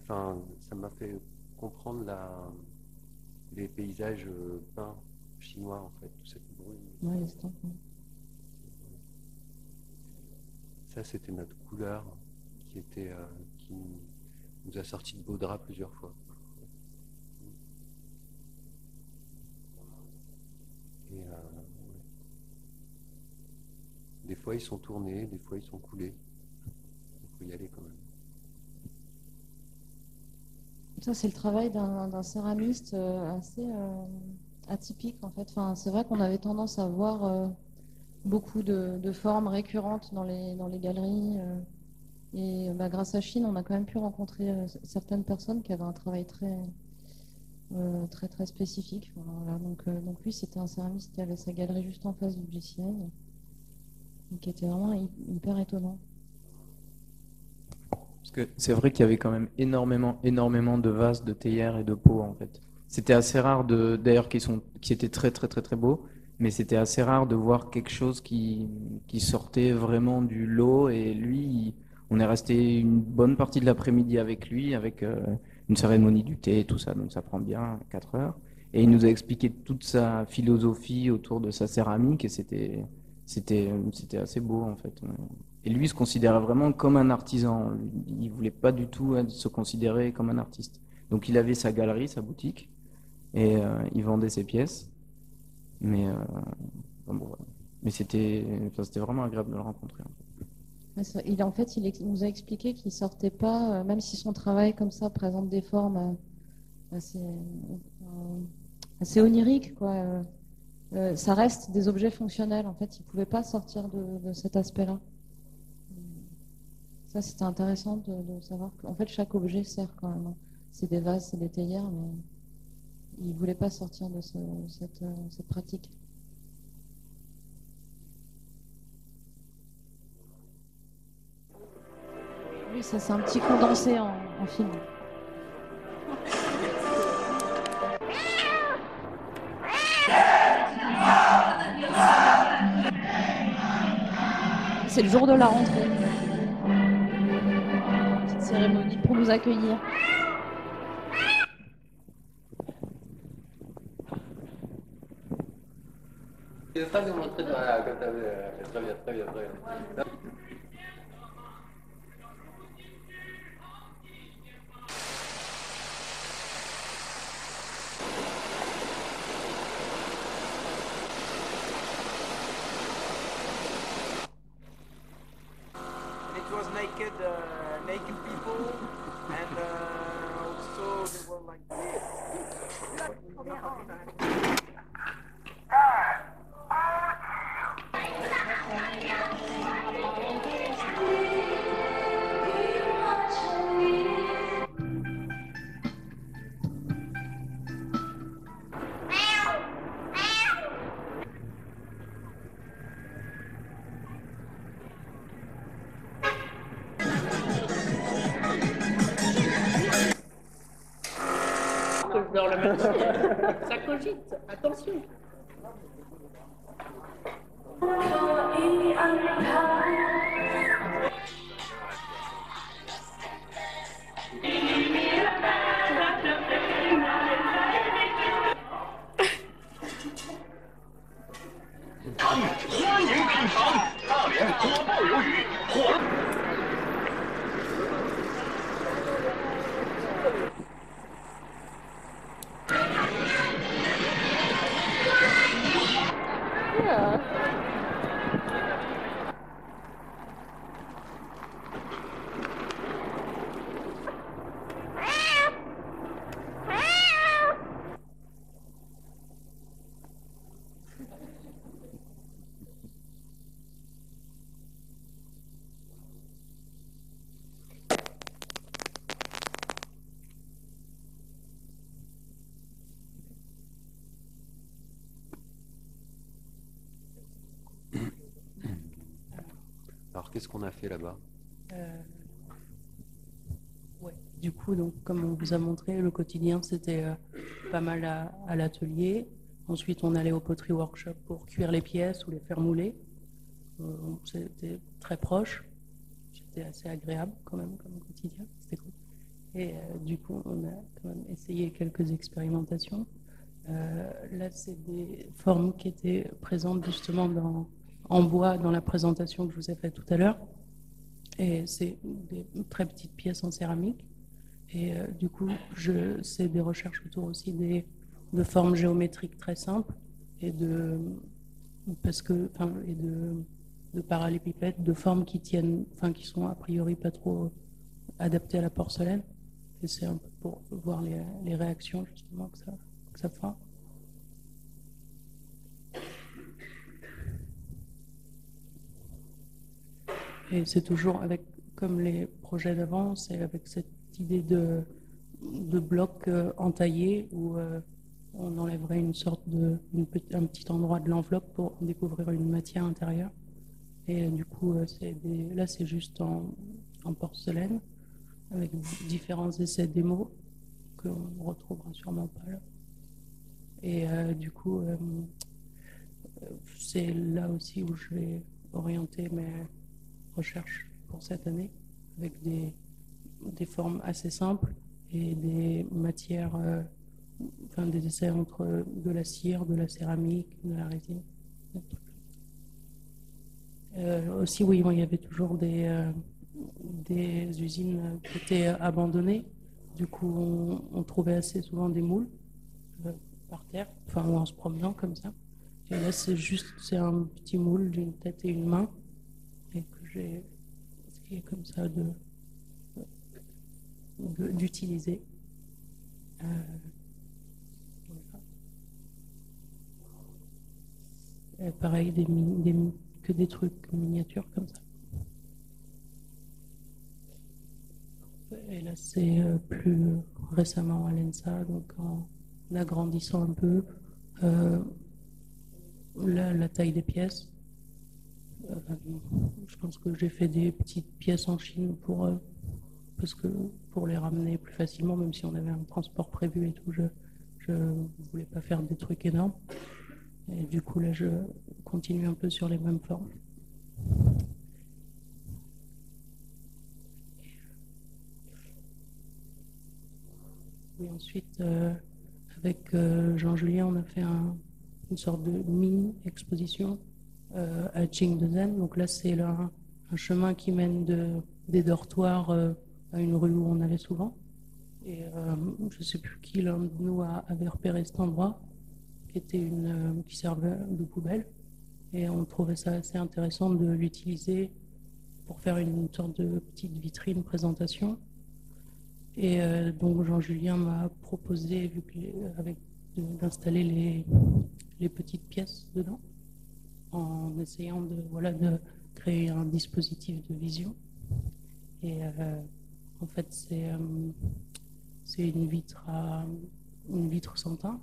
enfin, ça m'a fait comprendre les paysages peints chinois, en fait, tout cette brume. Ouais, les estampes, ouais. Ça, c'était notre couleur qui nous a sorti de beaux draps plusieurs fois. Et ouais. Des fois, ils sont tournés, des fois, ils sont coulés. Il faut y aller quand même. Ça, c'est le travail d'un céramiste assez atypique, en fait. Enfin, c'est vrai qu'on avait tendance à voir beaucoup de formes récurrentes dans les galeries. Grâce à Chine, on a quand même pu rencontrer certaines personnes qui avaient un travail très, très, très spécifique. Voilà. Donc lui, c'était un céramiste qui avait sa galerie juste en face du GCI, qui était vraiment hyper étonnant. Parce que c'est vrai qu'il y avait quand même énormément de vases, de théières et de pots en fait. C'était assez rare d'ailleurs qui étaient très très très très beaux, mais c'était assez rare de voir quelque chose qui sortait vraiment du lot. Et lui, on est resté une bonne partie de l'après-midi avec lui, avec une cérémonie du thé, tout ça, donc ça prend bien 4 heures. Et il nous a expliqué toute sa philosophie autour de sa céramique et c'était assez beau en fait. Et lui se considérait vraiment comme un artisan. Il voulait pas du tout se considérer comme un artiste. Donc il avait sa galerie, sa boutique et il vendait ses pièces. Mais bon, voilà. Mais c'était vraiment agréable de le rencontrer. En fait, il nous a expliqué qu'il sortait pas, même si son travail comme ça présente des formes assez, assez oniriques, quoi. Ça reste des objets fonctionnels. En fait, il pouvait pas sortir de cet aspect-là. Ça, c'était intéressant de savoir qu'en fait, chaque objet sert quand même. C'est des vases, c'est des théières, mais il voulait pas sortir de cette pratique. Oui, ça c'est un petit condensé en film. C'est le jour de la rentrée. Petite cérémonie pour nous accueillir. C'est ça de montrer très bien, très bien, très bien. It was naked people, and also they were like this. Ça cogite, attention. Alors, qu'est-ce qu'on a fait là-bas? Ouais. Du coup, donc, comme on vous a montré, le quotidien, c'était pas mal à l'atelier. Ensuite, on allait au poterie workshop pour cuire les pièces ou les faire mouler. C'était très proche. C'était assez agréable quand même comme quotidien. C'était cool. Et du coup, on a quand même essayé quelques expérimentations. Là, c'est des formes qui étaient présentes justement en bois dans la présentation que je vous ai faite tout à l'heure. Et c'est des très petites pièces en céramique. Et du coup, c'est des recherches autour aussi de formes géométriques très simples et de parallélépipèdes, de formes qui tiennent, qui sont a priori pas trop adaptées à la porcelaine. Et c'est un peu pour voir les réactions justement que ça fera. Et c'est toujours avec, comme les projets d'avant, c'est avec cette idée de bloc entaillé où on enlèverait une sorte un petit endroit de l'enveloppe pour découvrir une matière intérieure. Et du coup, là, c'est juste en porcelaine, avec différents essais démo qu'on ne retrouvera sûrement pas là. Et du coup, c'est là aussi où je vais orienter mes recherches pour cette année, avec des formes assez simples et des matières, enfin des essais entre de la cire, de la céramique, de la résine. Aussi, oui, il y avait toujours des usines qui étaient abandonnées. Du coup, on trouvait assez souvent des moules par terre, enfin, ou en se promenant comme ça. Et là, c'est un petit moule d'une tête et une main, et que j'ai essayé comme ça d'utiliser. Voilà. Et pareil, que des trucs miniatures comme ça. Et là, c'est plus récemment à l'ENSA, donc en agrandissant un peu la taille des pièces. Je pense que j'ai fait des petites pièces en Chine pour les ramener plus facilement, même si on avait un transport prévu et tout. Je voulais pas faire des trucs énormes. Et du coup, là, je continue un peu sur les mêmes formes. Et ensuite, avec Jean-Julien, on a fait une sorte de mini-exposition à Qingdezhen. Donc là, c'est un chemin qui mène des dortoirs à une rue où on allait souvent. Et je ne sais plus qui, l'un de nous avait repéré cet endroit qui servait de poubelle. Et on trouvait ça assez intéressant de l'utiliser pour faire une sorte de petite vitrine présentation. Et donc Jean-Julien m'a proposé d'installer les petites pièces dedans, en essayant de créer un dispositif de vision. Et en fait, c'est une vitre sans teint.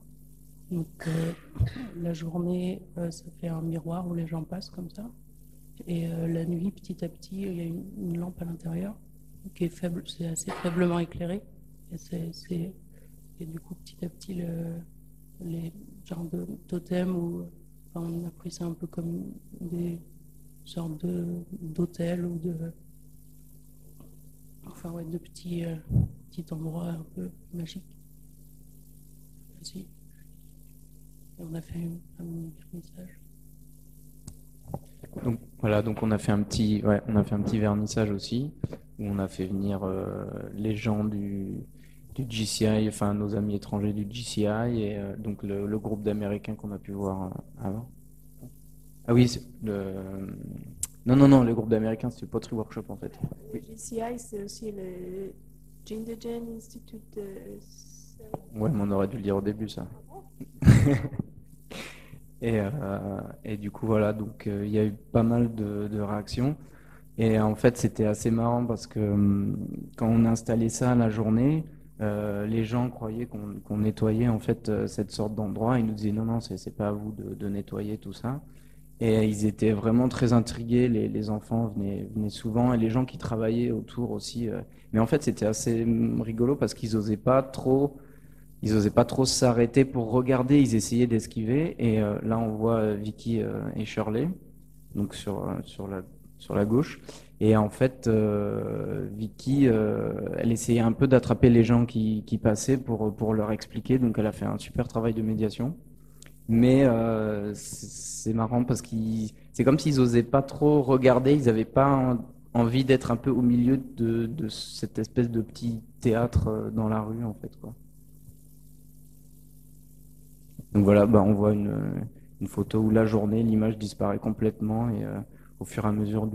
Donc la journée, ça fait un miroir où les gens passent comme ça. Et la nuit, petit à petit, il y a une lampe à l'intérieur qui est faible, c'est assez faiblement éclairé. Et du coup, petit à petit, les genres de totems, on a pris ça un peu comme des sortes d'hôtels ou de petits endroits un peu magiques. Aussi. Et on a fait un vernissage. Donc voilà, donc on a fait un petit vernissage aussi, où on a fait venir les gens du GCI, enfin nos amis étrangers du GCI et donc le groupe d'Américains qu'on a pu voir avant. Ah oui, non, le groupe d'Américains c'est le Pottery Workshop en fait. Le GCI, c'est aussi le Qingdezhen Institute de... Ouais, mais on aurait dû le dire au début ça. Et du coup voilà, donc il y a eu pas mal de réactions. Et en fait, c'était assez marrant parce que quand on a installé ça la journée, les gens croyaient qu'on nettoyait en fait cette sorte d'endroit. Ils nous disaient non, c'est pas à vous de nettoyer tout ça. Et ils étaient vraiment très intrigués. Les enfants venaient souvent et les gens qui travaillaient autour aussi. Mais en fait, c'était assez rigolo parce qu'ils osaient pas trop s'arrêter pour regarder. Ils essayaient d'esquiver. Et là, on voit Vicky et Shirley, donc sur la gauche. Et en fait, Vicky, elle essayait un peu d'attraper les gens qui passaient pour leur expliquer. Donc, elle a fait un super travail de médiation. Mais c'est marrant parce c'est comme s'ils osaient pas trop regarder. Ils n'avaient pas envie d'être un peu au milieu de cette espèce de petit théâtre dans la rue, en fait, quoi. Donc voilà, on voit une photo où la journée, l'image disparaît complètement et au fur et à mesure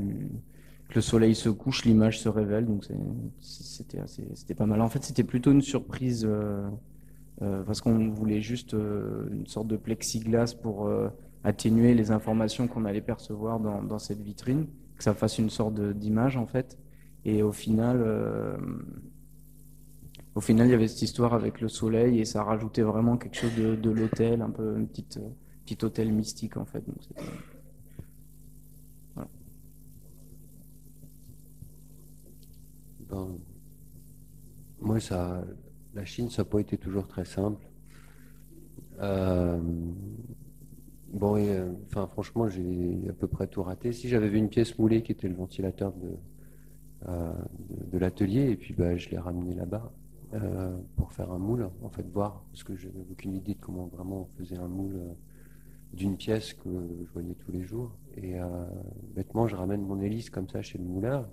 que le soleil se couche, l'image se révèle. Donc c'était pas mal. En fait, c'était plutôt une surprise parce qu'on voulait juste une sorte de plexiglas pour atténuer les informations qu'on allait percevoir dans cette vitrine, que ça fasse une sorte d'image en fait. Et au final, il y avait cette histoire avec le soleil et ça rajoutait vraiment quelque chose de l'hôtel, un peu un petit hôtel mystique en fait. Donc voilà. Moi, la Chine, ça n'a pas été toujours très simple. Franchement, j'ai à peu près tout raté. Si j'avais vu une pièce moulée qui était le ventilateur de l'atelier, et puis je l'ai ramené là-bas. pour faire un moule, en fait, voir, parce que je n'avais aucune idée de comment vraiment on faisait un moule d'une pièce que je voyais tous les jours. Et bêtement, je ramène mon hélice comme ça chez le mouleur,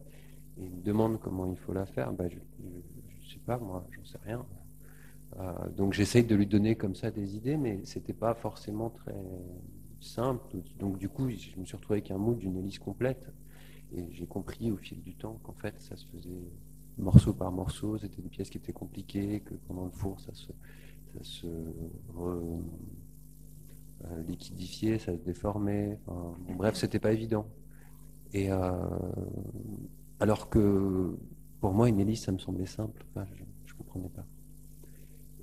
et il me demande comment il faut la faire. Je ne sais pas, moi, j'en sais rien. Donc j'essaye de lui donner comme ça des idées, mais c'était pas forcément très simple. Donc du coup, je me suis retrouvé avec un moule d'une hélice complète. Et j'ai compris au fil du temps qu'en fait, ça se faisait morceau par morceau. C'était une pièce qui était compliquée, que pendant le four, ça se liquidifiait, ça se déformait. Enfin, bon, bref, c'était pas évident. Et alors que pour moi, une hélice, ça me semblait simple. Enfin, je comprenais pas.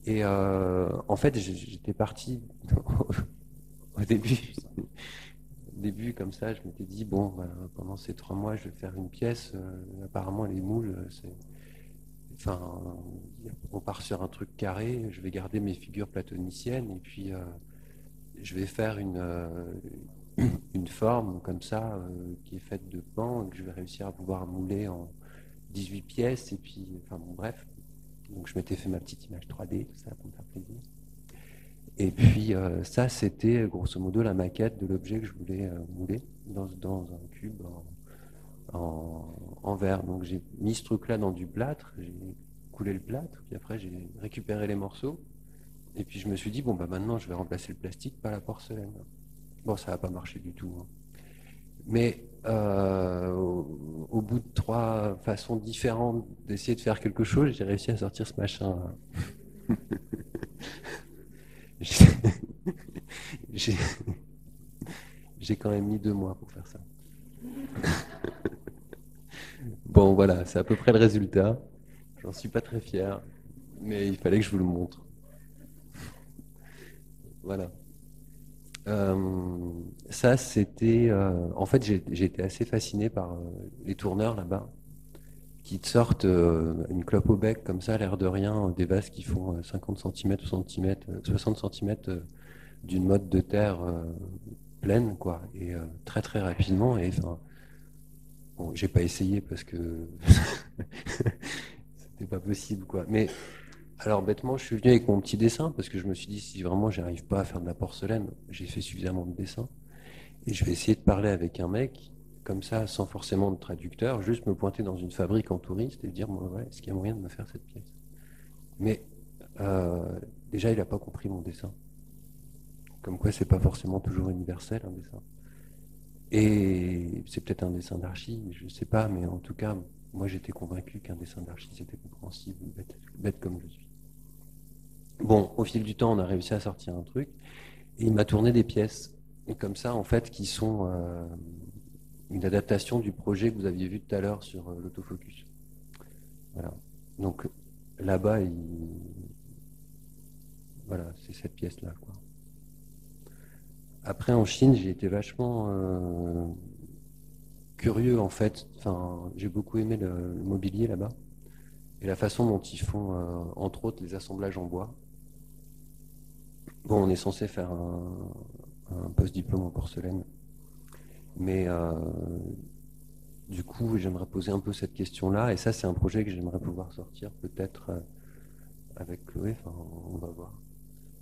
Et en fait, j'étais parti au début, comme ça, je m'étais dit, bon, pendant ces 3 mois, je vais faire une pièce. Apparemment, les moules, enfin, on part sur un truc carré. Je vais garder mes figures platoniciennes et puis je vais faire une forme comme ça qui est faite de pans et que je vais réussir à pouvoir mouler en 18 pièces. Et puis, enfin, bon, bref. Donc, je m'étais fait ma petite image 3D, tout ça, pour me faire plaisir. Et puis, ça, c'était grosso modo la maquette de l'objet que je voulais mouler dans un cube en verre. Donc, j'ai mis ce truc-là dans du plâtre, j'ai coulé le plâtre, puis après, j'ai récupéré les morceaux. Et puis, je me suis dit, bon, maintenant, je vais remplacer le plastique par la porcelaine. Bon, ça n'a pas marché du tout. Hein. Mais au bout de 3 façons différentes d'essayer de faire quelque chose, j'ai réussi à sortir ce machin. J'ai quand même mis 2 mois pour faire ça. Bon, voilà, c'est à peu près le résultat. J'en suis pas très fier, mais il fallait que je vous le montre. Voilà. Ça, c'était... en fait, j'ai été assez fasciné par les tourneurs là-bas, qui te sortent une clope au bec, comme ça, l'air de rien, des vases qui font 50 cm, 60 cm d'une motte de terre pleine, quoi, et très très rapidement. Et enfin, bon, j'ai pas essayé parce que c'était pas possible, quoi. Mais alors bêtement, je suis venu avec mon petit dessin parce que je me suis dit si vraiment j'arrive pas à faire de la porcelaine, j'ai fait suffisamment de dessins et je vais essayer de parler avec un mec comme ça, sans forcément de traducteur, juste me pointer dans une fabrique en touriste et dire moi, ouais, est-ce qu'il y a moyen de me faire cette pièce? Mais déjà, il n'a pas compris mon dessin. Comme quoi, c'est pas forcément toujours universel un dessin. Et c'est peut-être un dessin d'archi, je sais pas, mais en tout cas, moi j'étais convaincu qu'un dessin d'archi c'était compréhensible, bête comme je suis. Bon, au fil du temps, on a réussi à sortir un truc, et il m'a tourné des pièces, et comme ça, en fait, qui sont une adaptation du projet que vous aviez vu tout à l'heure sur l'autofocus. Voilà. Donc là-bas, voilà, c'est cette pièce-là, quoi. Après, en Chine, j'ai été vachement curieux, en fait. Enfin, j'ai beaucoup aimé le mobilier là-bas et la façon dont ils font, entre autres, les assemblages en bois. Bon, on est censé faire un post-diplôme en porcelaine, mais du coup, j'aimerais poser un peu cette question-là, et ça, c'est un projet que j'aimerais pouvoir sortir peut-être avec Chloé, enfin, on va voir,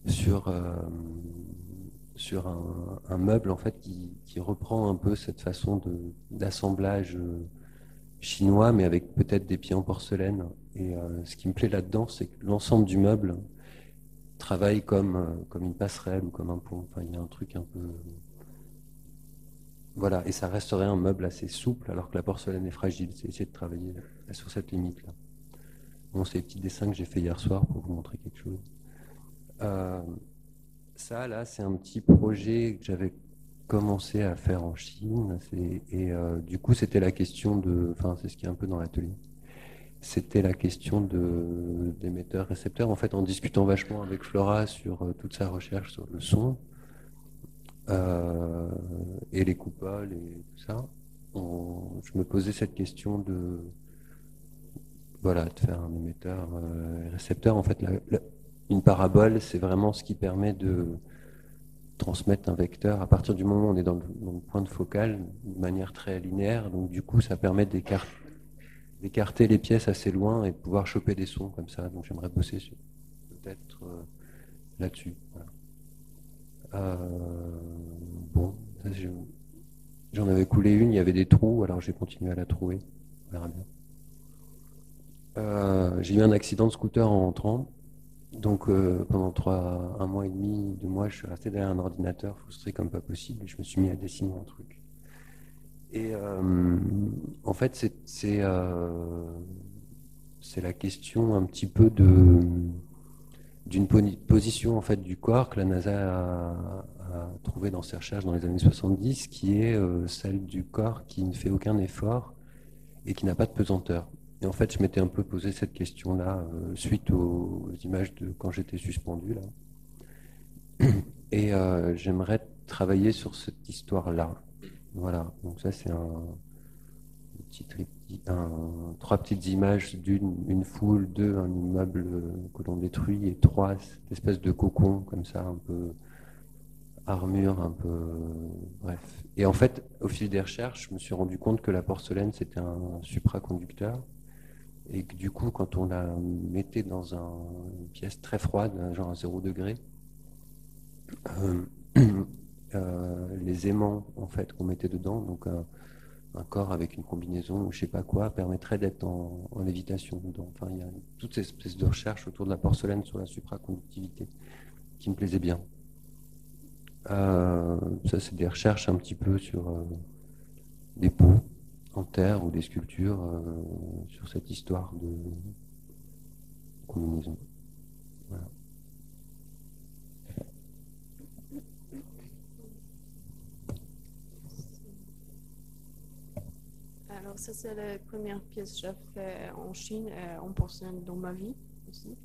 sur un meuble en fait qui reprend un peu cette façon d'assemblage chinois, mais avec peut-être des pieds en porcelaine. Et ce qui me plaît là-dedans, c'est que l'ensemble du meuble travaille comme une passerelle ou comme un pont. Enfin, il y a un truc un peu... Voilà, et ça resterait un meuble assez souple, alors que la porcelaine est fragile. C'est essayer de travailler sur cette limite-là. Bon, c'est les petits dessins que j'ai fait hier soir pour vous montrer quelque chose. Ça, là, c'est un petit projet que j'avais commencé à faire en Chine. Et du coup, c'était la question de... Enfin, c'est ce qui est un peu dans l'atelier. C'était la question d'émetteurs-récepteurs. En fait, en discutant vachement avec Flora sur toute sa recherche sur le son et les coupoles et tout ça, je me posais cette question de faire un émetteur et récepteur. En fait, une parabole, c'est vraiment ce qui permet de transmettre un vecteur. À partir du moment où on est dans le point de focale, de manière très linéaire, donc du coup, ça permet d'écarter les pièces assez loin et de pouvoir choper des sons comme ça. Donc j'aimerais bosser sur peut-être là-dessus. Voilà. Bon, j'en avais coulé une, il y avait des trous, alors j'ai continué à la trouver. On verra bien. J'ai eu un accident de scooter en rentrant. Donc pendant 1 mois et demi, 2 mois, je suis resté derrière un ordinateur, frustré comme pas possible, et je me suis mis à dessiner un truc. Et en fait, c'est la question un petit peu d'une position en fait du corps que la NASA a trouvée dans ses recherches dans les années 70, qui est celle du corps qui ne fait aucun effort et qui n'a pas de pesanteur. Et en fait, je m'étais un peu posé cette question-là suite aux images de quand j'étais suspendu là. Et j'aimerais travailler sur cette histoire-là. Voilà. Donc ça, c'est trois petites images, une foule, 2, un immeuble que l'on détruit, et 3, cette espèce de cocon comme ça, un peu armure, un peu bref. Et en fait, au fil des recherches, je me suis rendu compte que la porcelaine, c'était un supraconducteur. Et que du coup, quand on la mettait dans une pièce très froide, genre à 0 degré, les aimants en fait qu'on mettait dedans, donc un corps avec une combinaison ou je sais pas quoi, permettrait d'être en lévitation. Donc, enfin, il y a toutes ces espèces de recherches autour de la porcelaine sur la supraconductivité qui me plaisaient bien. Ça, c'est des recherches un petit peu sur des pots en terre ou des sculptures sur cette histoire de combinaison. Voilà. Alors ça c'est la première pièce que j'ai fait en Chine, en porcelaine dans ma vie aussi.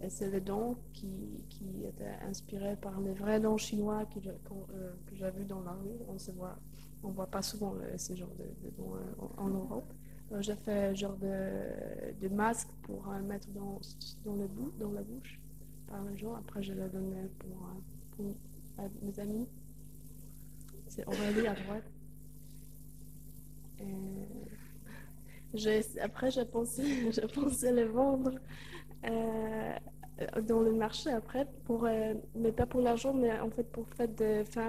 Et c'est le don qui était inspiré par les vrais dons chinois que j'ai vus dans la rue. On voit pas souvent ce genre de dons en Europe. J'ai fait genre de masque pour mettre dans la bouche par les gens. Après je l'ai donné à mes amis. C'est Aurélie à droite. Après, j'ai pensé les vendre dans le marché après, mais pas pour l'argent, mais en fait pour faire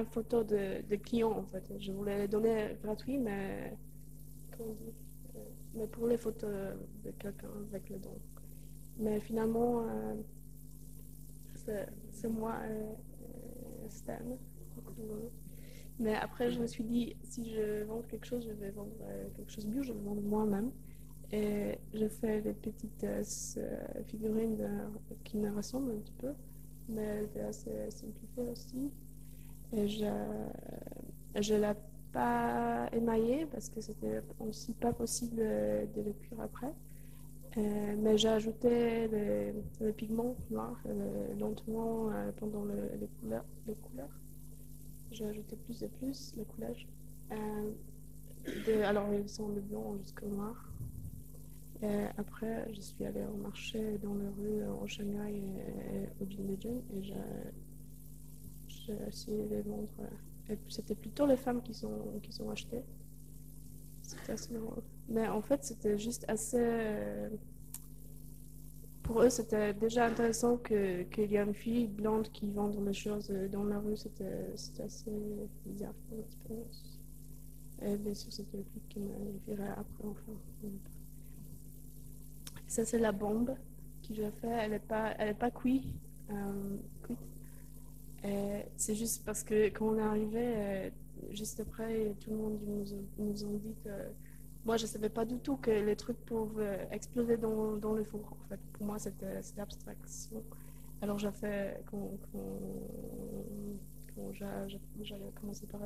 une photo de clients. En fait. Je voulais les donner gratuit, mais, mais pour les photos de quelqu'un avec le don. Mais finalement, c'est moi, Stan. Mais après, je me suis dit, si je vends quelque chose, je vais vendre quelque chose de mieux, je vais vendre moi-même. Et je fais des petites figurines qui me ressemblent un petit peu, mais c'est assez simplifié aussi. Et je ne l'ai pas émaillé parce que c'était aussi pas possible de le cuire après. Mais j'ai ajouté les pigments noirs lentement pendant les couleurs. J'ai ajouté plus et plus le coulage. Alors, ils sont de blanc jusqu'au noir. Et après, je suis allée au marché dans les rues au Shanghai et au Jinbei et j'ai essayé de les vendre. Et c'était plutôt les femmes qui sont achetées. C'était assez drôle. Mais en fait, c'était juste assez. Pour eux, c'était déjà intéressant qu'il y a une fille blonde qui vend les choses dans la rue. C'était assez bizarre comme expérience. Et bien sûr, c'était le truc qui me virait après, enfin. Ça, c'est la bombe que j'ai fait. Elle est pas cuite. C'est juste parce que quand on est arrivé, juste après, tout le monde nous ont dit que moi, je ne savais pas du tout que les trucs pouvaient exploser dans le four. En fait, pour moi, c'était abstraction. Alors, j'ai fait, quand j'avais commencé par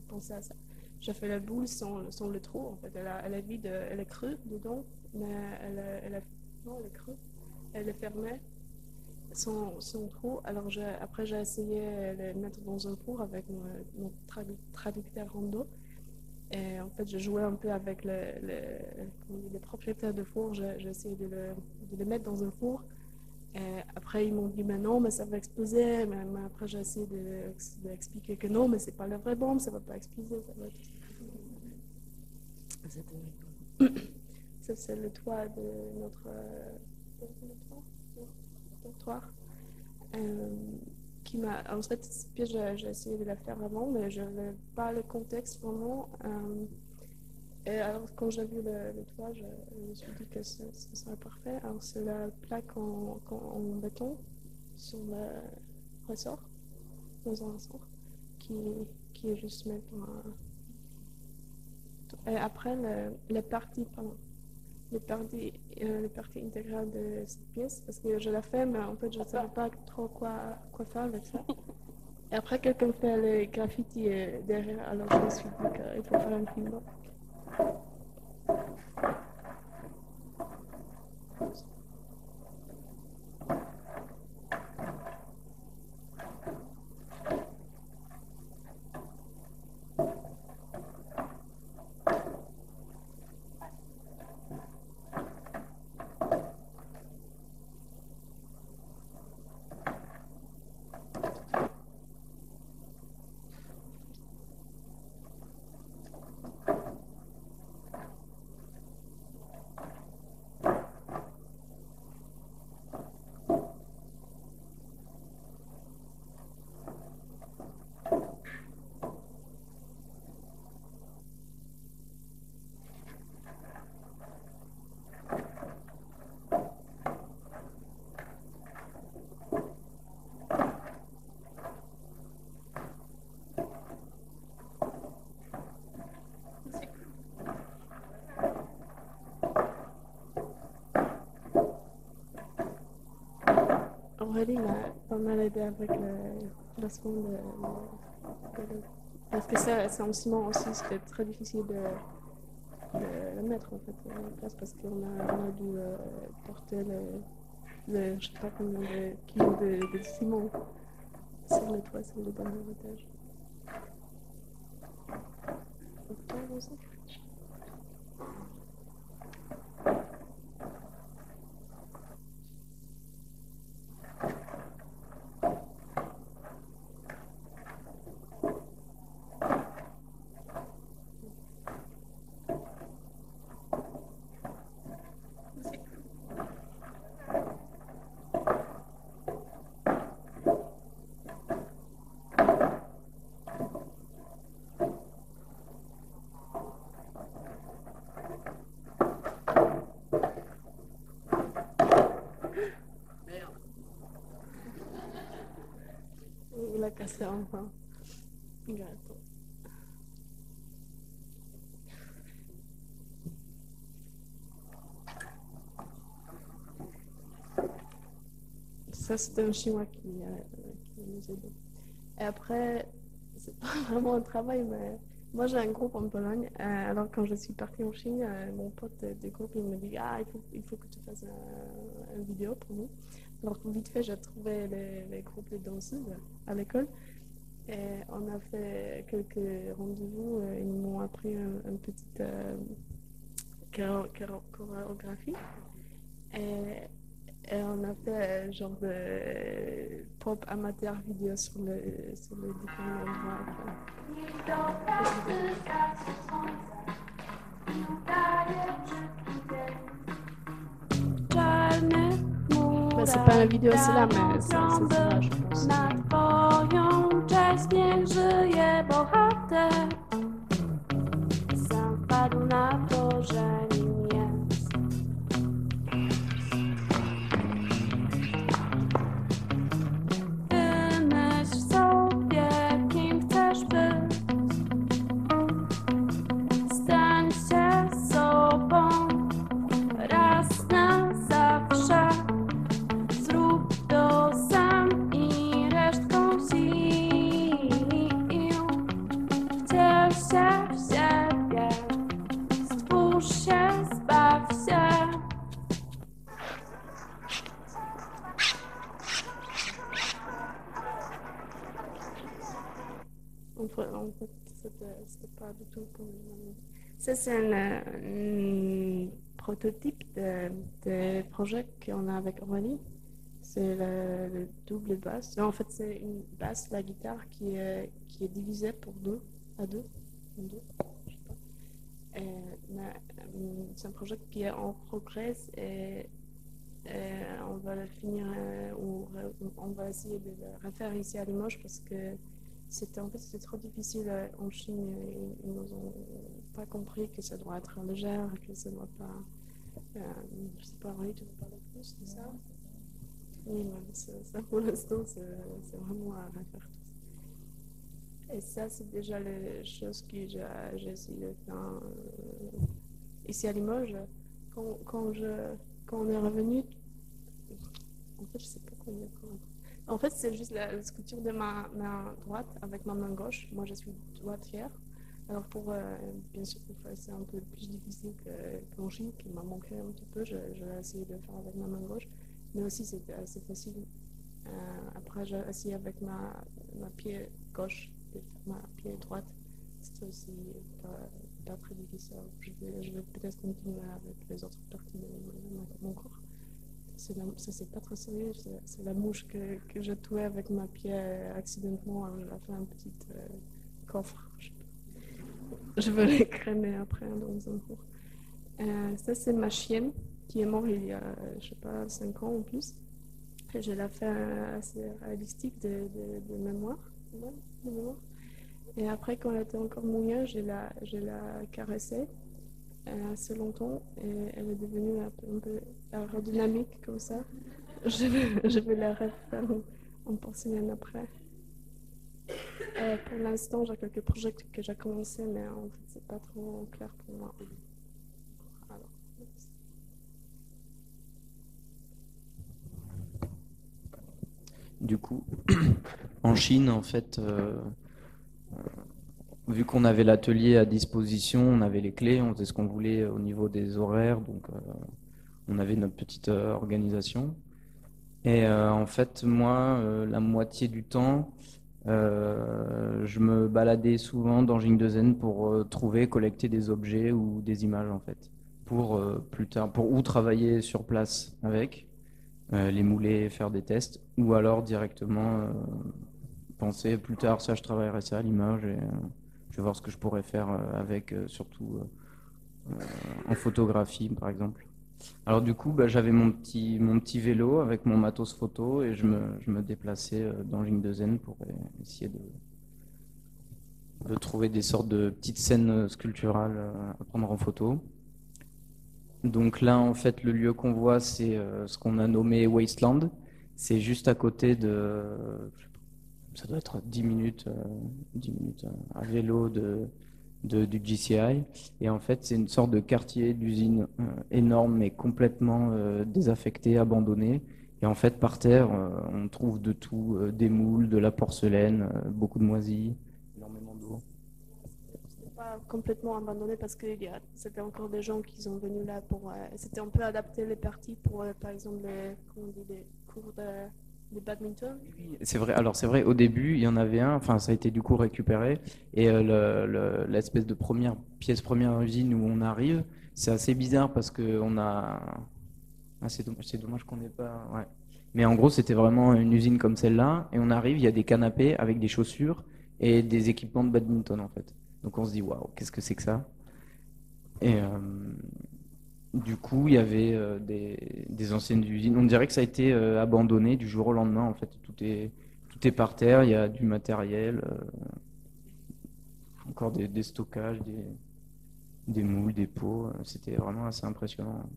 penser à ça, j'ai fait la boule sans le trou. En fait, elle est vide, elle est crue dedans, mais elle est crue. Elle est fermée sans trou. Alors, après, j'ai essayé de les mettre dans un four avec mon traducteur Rando. Et en fait, je jouais un peu avec les propriétaires de four. J'ai essayé de les mettre dans un four. Et après, ils m'ont dit, mais non, mais ça va exploser. Mais après, j'ai essayé d'expliquer que non, mais c'est pas la vraie bombe, ça va pas exploser. Ça, c'est le toit de notre dortoir. Qui m'a, en fait, cette pièce, j'ai essayé de la faire avant, mais je n'avais pas le contexte vraiment. Et alors, quand j'ai vu le toit, je me suis dit que ce serait parfait. Alors, c'est la plaque en béton sur le ressort, dans un ressort, qui est juste maintenant. Et après, les parties intégrales de cette pièce, parce que je l'ai fait, mais en fait, je ne savais pas trop quoi faire avec ça. Et après, quelqu'un fait les graffitis derrière, alors je me suis dit qu'il faut faire un film. Aurélie m'a pas mal aidé avec le placement parce que c'est en ciment aussi, c'était très difficile de le mettre en fait en place parce qu'on a dû porter je sais pas combien de kilos de ciment sur le toit, sur le dernier étage. Il a cassé enfin. Gâteau. Ça, c'était un Chinois qui nous aidait. Et après, c'est pas vraiment un travail, mais moi j'ai un groupe en Pologne. Alors quand je suis partie en Chine, mon pote du groupe il me dit il faut que tu fasses une vidéo pour nous. Alors vite fait, j'ai trouvé les groupes de danseuses à l'école. Et on a fait quelques rendez-vous. Ils m'ont appris une petite chorégraphie. Et on a fait genre de pop amateur vidéo sur les différents endroits. Mais c'est pas la vidéo, c'est là, mais c'est ça, je pense. Niech żyje bohater, sam padł na to, że nim jest. Wymyśl sobie, kim chcesz być. Stań się sobą raz na zawsze. Zrób to sam i resztką sił. Się w siebie, stwórz się, zbaw się. En fait, c'était pas du tout pour nous. Ça, c'est un prototype de projet qu'on a avec Aurélie. C'est le double basse. En fait, c'est une basse, la guitare qui est divisée pour deux, à deux, je sais pas. C'est un projet qui est en progrès et on va le finir ou on va essayer de le refaire ici à Limoges parce que c'était trop difficile en Chine. Ils nous ont pas compris que ça doit être léger, que ça doit pas. Je sais pas, oui, tu veux parler plus de ça? Oui, ça pour l'instant, c'est vraiment à refaire. Et ça, c'est déjà les choses que j'ai essayé de faire ici à Limoges. Quand on est revenu, en fait, je sais pas combien. En fait, c'est juste la sculpture de ma main droite avec ma main gauche. Moi, je suis droitière. Alors, bien sûr, c'est un peu plus difficile qu'en Chine, qui m'a manqué un petit peu. Je vais essayer de le faire avec ma main gauche. Mais aussi, c'est assez facile. Après, j'ai essayé avec ma pied gauche et ma pied droite. C'est aussi pas très difficile. Je vais peut-être continuer avec les autres parties de mon corps. Ça, c'est pas très sérieux. C'est la mouche que j'ai tuée avec ma pied accidentellement. Je l'ai fait un petit coffre. Je vais l'écrémer après dans un cours. Ça, c'est ma chienne qui est morte il y a, je sais pas, 5 ans ou plus. Et je l'ai fait assez réalistique de mémoire. De mémoire. Et après, quand elle était encore mouillée, je l'ai caressée assez longtemps et elle est devenue un peu aérodynamique comme ça. Je vais la refaire en porcelaine après. Pour l'instant, j'ai quelques projets que j'ai commencé, mais en fait, c'est pas trop clair pour moi. Alors. Du coup, en Chine, en fait, vu qu'on avait l'atelier à disposition, on avait les clés, on faisait ce qu'on voulait au niveau des horaires, donc on avait notre petite organisation. Et en fait, moi, la moitié du temps, je me baladais souvent dans Jingdezhen pour trouver, collecter des objets ou des images, en fait, pour plus tard, pour ou travailler sur place avec, les mouler, faire des tests, ou alors directement penser plus tard, ça je travaillerai ça à l'image et je vais voir ce que je pourrais faire avec, surtout en photographie par exemple. Alors du coup, j'avais mon petit vélo avec mon matos photo et je me déplaçais dans Jingdezhen pour essayer de trouver des sortes de petites scènes sculpturales à prendre en photo. Donc là, en fait, le lieu qu'on voit, c'est ce qu'on a nommé Wasteland. C'est juste à côté ça doit être 10 minutes à vélo du GCI. Et en fait, c'est une sorte de quartier d'usine énorme, mais complètement désaffecté, abandonné. Et en fait, par terre, on trouve de tout, des moules, de la porcelaine, beaucoup de moisis, énormément d'eau. Pas complètement abandonné parce que c'était encore des gens qui sont venus là pour. C'était un peu adapté les parties pour, par exemple, les cours de badminton. Oui, c'est vrai. Alors c'est vrai, au début, il y en avait un. Enfin, ça a été du coup récupéré. Et l'espèce de première usine où on arrive, c'est assez bizarre parce que on a. Ah, c'est dommage qu'on n'ait pas. Ouais. Mais en gros, c'était vraiment une usine comme celle-là. Et on arrive, il y a des canapés avec des chaussures et des équipements de badminton en fait. Donc on se dit, waouh, qu'est-ce que c'est que ça? Et du coup, il y avait des anciennes usines. On dirait que ça a été abandonné du jour au lendemain. En fait, tout est par terre. Il y a du matériel, encore des stockages, des moules, des pots. C'était vraiment assez impressionnant.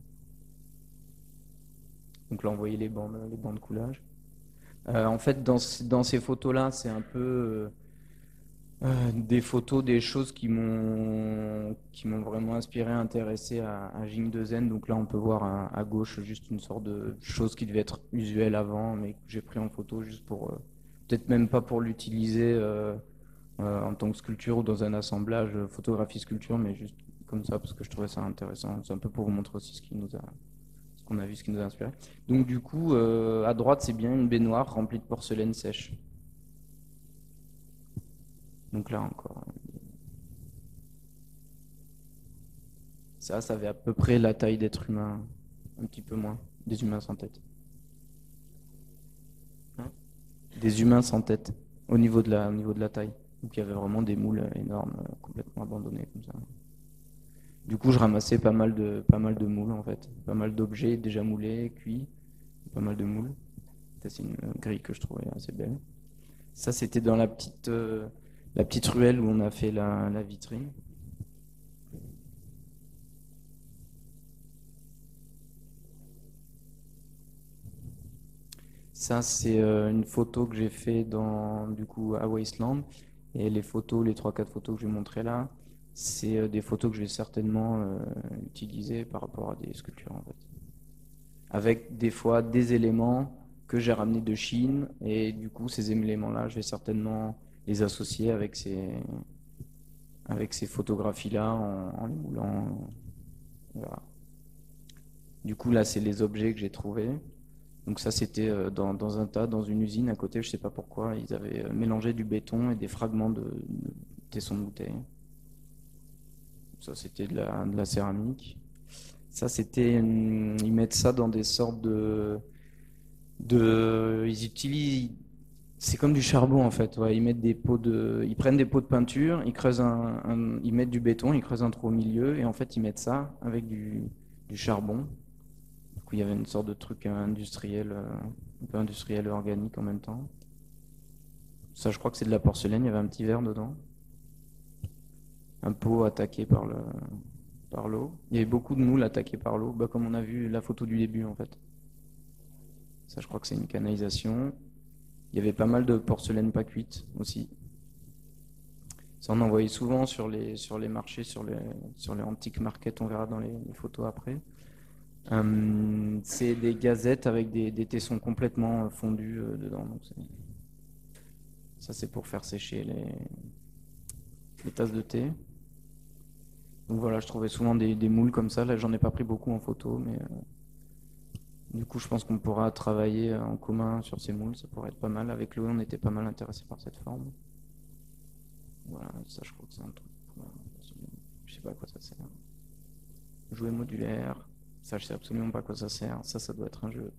Donc là, on voyait les bandes de coulage. En fait, dans ces photos-là, c'est un peu des photos, des choses qui m'ont vraiment inspiré, intéressé à Jingdezhen. Donc là, on peut voir à gauche juste une sorte de chose qui devait être usuelle avant, mais que j'ai pris en photo juste pour, peut-être même pas pour l'utiliser en tant que sculpture ou dans un assemblage photographie-sculpture, mais juste comme ça parce que je trouvais ça intéressant. C'est un peu pour vous montrer aussi ce qu'on a vu, ce qui nous a inspiré. Donc du coup, à droite, c'est bien une baignoire remplie de porcelaine sèche. Donc là encore. Ça avait à peu près la taille d'être humain, un petit peu moins, des humains sans tête. Hein? Des humains sans tête, au niveau de la taille. Donc il y avait vraiment des moules énormes, complètement abandonnés comme ça. Du coup, je ramassais pas mal de moules en fait, pas mal d'objets déjà moulés, cuits, pas mal de moules. Ça, c'est une grille que je trouvais assez belle. Ça, c'était dans la petite ruelle où on a fait la vitrine. Ça, c'est une photo que j'ai fait du coup, à Wasteland. Et les 3-4 photos que je vais montrer là, c'est des photos que je vais certainement utiliser par rapport à des sculptures en fait. Avec des fois des éléments que j'ai ramenés de Chine. Et du coup, ces éléments-là, je vais certainement les associer avec ces photographies-là en les moulant. Voilà. Du coup, là, c'est les objets que j'ai trouvés. Donc ça, c'était dans un tas, dans une usine à côté, je sais pas pourquoi, ils avaient mélangé du béton et des fragments de tessons de bouteilles. Ça, c'était de la céramique. Ça, c'était, ils mettent ça dans des sortes ils utilisent, c'est comme du charbon en fait. Ouais, ils prennent des pots de peinture, ils creusent ils mettent du béton, ils creusent un trou au milieu et en fait ils mettent ça avec du charbon. Du coup, il y avait une sorte de truc industriel, un peu industriel et organique en même temps. Ça, je crois que c'est de la porcelaine. Il y avait un petit verre dedans, un pot attaqué par l'eau. Il y avait beaucoup de moules attaquées par l'eau, comme on a vu la photo du début en fait. Ça, je crois que c'est une canalisation. Il y avait pas mal de porcelaine pas cuite aussi. Ça, on en voyait souvent sur les marchés, sur les antique markets. On verra dans les photos après. C'est des gazettes avec des tessons complètement fondus dedans. Donc ça, c'est pour faire sécher les tasses de thé. Donc voilà, je trouvais souvent des moules comme ça. Là, j'en ai pas pris beaucoup en photo, mais du coup, je pense qu'on pourra travailler en commun sur ces moules. Ça pourrait être pas mal. Avec Chloé, on était pas mal intéressés par cette forme. Voilà, ça, je crois que c'est un truc. Je sais pas à quoi ça sert. Jouet modulaire. Ça, je sais absolument pas à quoi ça sert. Ça doit être un jeu.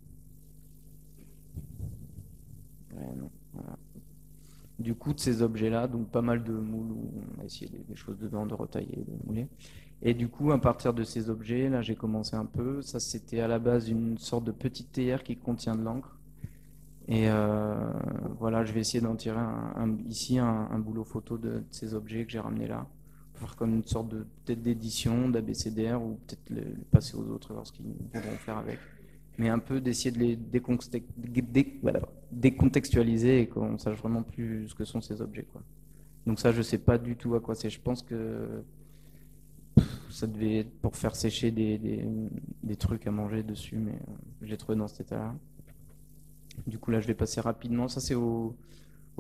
Ouais, non. Voilà. Du coup, de ces objets-là, donc pas mal de moules où on a essayé des choses dedans, de retailler, de mouler. Et du coup, à partir de ces objets, là, j'ai commencé un peu. Ça, c'était à la base une sorte de petite théière qui contient de l'encre. Et voilà, je vais essayer d'en tirer ici un boulot photo de ces objets que j'ai ramenés là. Pour faire comme une sorte de peut-être d'édition, d'abécédaire, ou peut-être le passer aux autres lorsqu'ils voudront faire avec. Mais un peu d'essayer de les décontextualiser et qu'on sache vraiment plus ce que sont ces objets, quoi. Donc ça, je sais pas du tout à quoi c'est. Je pense que ça devait être pour faire sécher des trucs à manger dessus, mais je l'ai trouvé dans cet état-là. Du coup, là, je vais passer rapidement. Ça, c'est au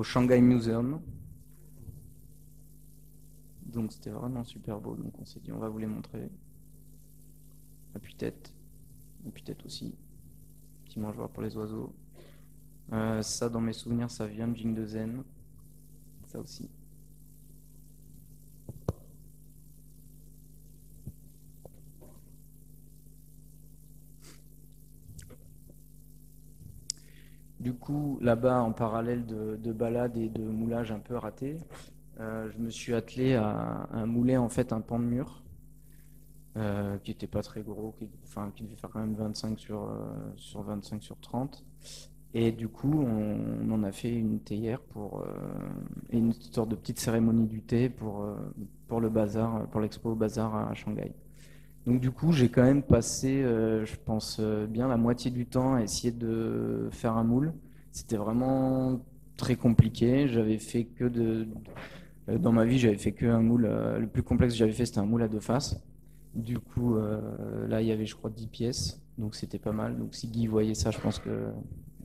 Shanghai Museum. Donc, c'était vraiment super beau. Donc, on s'est dit, on va vous les montrer. Appuie-tête. Appuie-tête aussi. Petit mangeoire pour les oiseaux. Ça, dans mes souvenirs, ça vient de Jing de Zen. Ça aussi. Du coup, là-bas, en parallèle de balades et de moulages un peu ratés, je me suis attelé à mouler en fait un pan de mur qui n'était pas très gros, qui devait faire quand même 25 sur 25 sur 30. Et du coup, on en a fait une théière et une sorte de petite cérémonie du thé pour le bazar, pour l'expo bazar à Shanghai. Donc du coup, j'ai quand même passé, je pense, bien la moitié du temps à essayer de faire un moule. C'était vraiment très compliqué. J'avais fait dans ma vie, j'avais fait qu'un moule. Le plus complexe que j'avais fait, c'était un moule à 2 faces. Du coup, là, il y avait, je crois, 10 pièces. Donc c'était pas mal. Donc si Guy voyait ça, je pense qu'il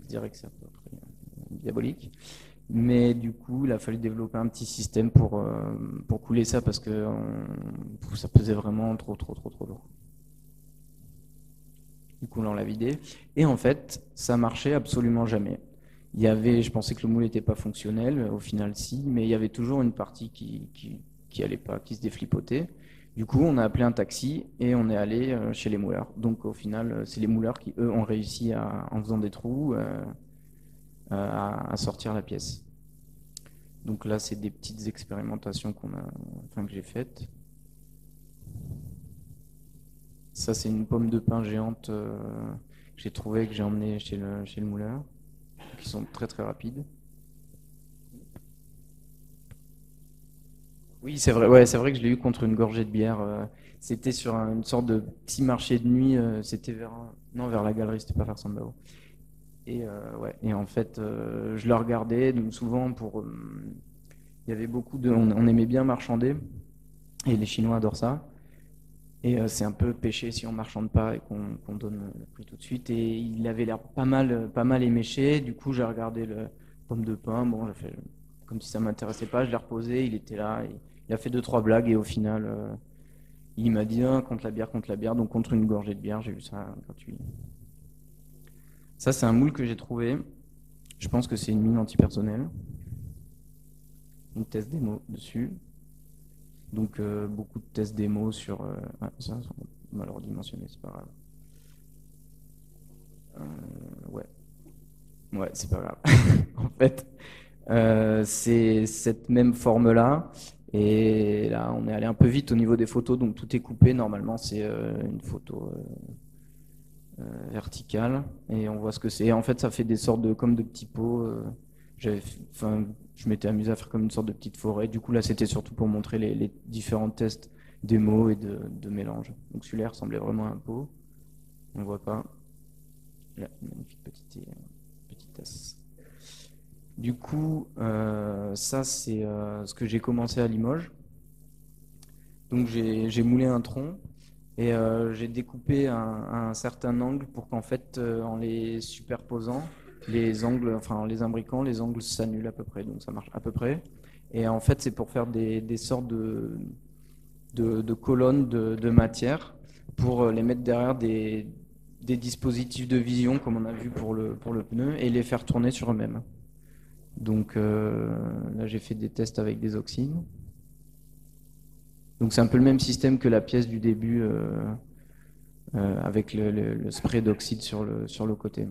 dirait que c'est à peu près diabolique. Mais du coup, il a fallu développer un petit système pour couler ça parce que ça pesait vraiment trop lourd. Du coup, là, on l'a vidé. Et en fait, ça marchait absolument jamais. Je pensais que le moule n'était pas fonctionnel. Au final, si. Mais il y avait toujours une partie qui allait pas, qui se déflipotait. Du coup, on a appelé un taxi et on est allé chez les mouleurs. Donc, au final, c'est les mouleurs qui, eux, ont réussi en faisant des trous à sortir la pièce. Donc là, c'est des petites expérimentations que j'ai faites. Ça, c'est une pomme de pin géante que j'ai trouvée, que j'ai emmenée chez le mouleur, qui sont très très rapides. Oui, c'est vrai. Ouais, c'est vrai que je l'ai eu contre une gorgée de bière. C'était sur une sorte de petit marché de nuit. C'était vers la galerie. C'était pas vers Sambao. Et ouais. Et en fait, je le regardais. Donc souvent il y avait beaucoup on aimait bien marchander. Et les Chinois adorent ça. Et c'est un peu péché si on marchande pas et qu'on donne le prix tout de suite. Et il avait l'air pas mal éméché. Du coup, j'ai regardé le pomme de pin. Bon, j'ai fait comme si ça m'intéressait pas. Je l'ai reposé. Il était là. Il a fait 2-3 blagues et au final, il m'a dit contre la bière. Donc contre une gorgée de bière, j'ai eu ça gratuit. Ça, c'est un moule que j'ai trouvé. Je pense que c'est une mine antipersonnelle. Une test démo dessus. Donc beaucoup de tests démo sur... ça, on m'a leur dimensionné, c'est pas grave. Ouais, c'est pas grave. En fait, c'est cette même forme-là. Et là, on est allé un peu vite au niveau des photos, donc tout est coupé. Normalement, c'est une photo verticale. Et on voit ce que c'est. En fait, ça fait des sortes comme de petits pots. Je m'étais amusé à faire comme une sorte de petite forêt. Du coup, là, c'était surtout pour montrer les différents tests démo et de mélange. Donc celui-là ressemblait vraiment à un pot. On ne voit pas. Là, une magnifique petite tasse. Du coup, ça, c'est ce que j'ai commencé à Limoges. Donc j'ai moulé un tronc et j'ai découpé un certain angle pour qu'en fait, en les superposant, les angles, enfin en les imbriquant, les angles s'annulent à peu près. Donc ça marche à peu près. Et en fait, c'est pour faire des sortes de colonnes de matière pour les mettre derrière des dispositifs de vision, comme on a vu pour le pneu, et les faire tourner sur eux-mêmes. Donc là, j'ai fait des tests avec des oxydes. Donc c'est un peu le même système que la pièce du début avec le spray d'oxyde sur le côté.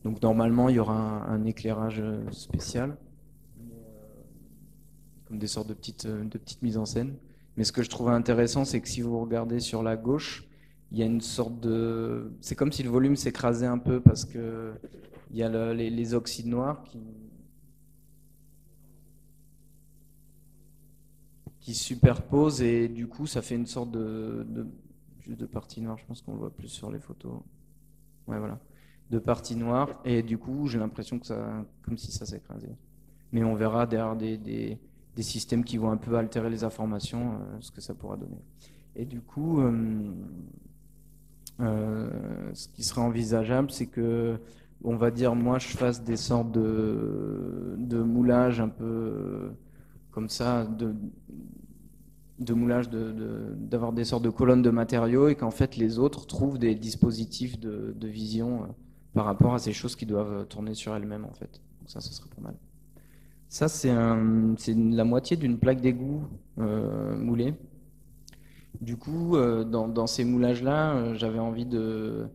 Donc normalement, il y aura un éclairage spécial, comme des sortes de petites mises en scène. Mais ce que je trouvais intéressant, c'est que si vous regardez sur la gauche, il y a une sorte de... C'est comme si le volume s'écrasait un peu parce que il y a les oxydes noirs qui superposent et du coup, ça fait une sorte de partie noire. Je pense qu'on le voit plus sur les photos. Ouais, voilà. De partie noire et du coup, j'ai l'impression que ça, comme si ça s'écrasait. Mais on verra derrière des systèmes qui vont un peu altérer les informations, ce que ça pourra donner. Et du coup, ce qui serait envisageable, c'est que, on va dire, moi, je fasse des sortes de moulage un peu comme ça, de moulage, d'avoir des sortes de colonnes de matériaux et qu'en fait, les autres trouvent des dispositifs de vision par rapport à ces choses qui doivent tourner sur elles-mêmes, en fait. Donc ça serait pas mal. Ça, c'est la moitié d'une plaque d'égout moulée. Du coup, dans ces moulages-là, j'avais envie de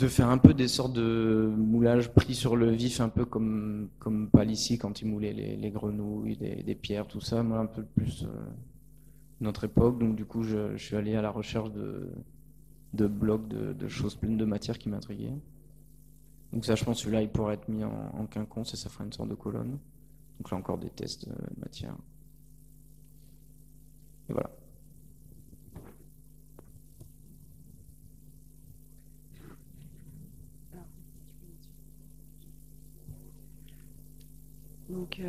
faire un peu des sortes de moulages pris sur le vif, un peu comme Palissy quand il moulait les grenouilles, des pierres, tout ça. Moi, un peu plus notre époque. Donc, du coup, je suis allé à la recherche de blocs, de choses pleines de matière qui m'intriguaient. Donc ça, je pense que celui-là, il pourrait être mis en quinconce et ça ferait une sorte de colonne. Donc là, encore des tests de matière. Et voilà. Donc,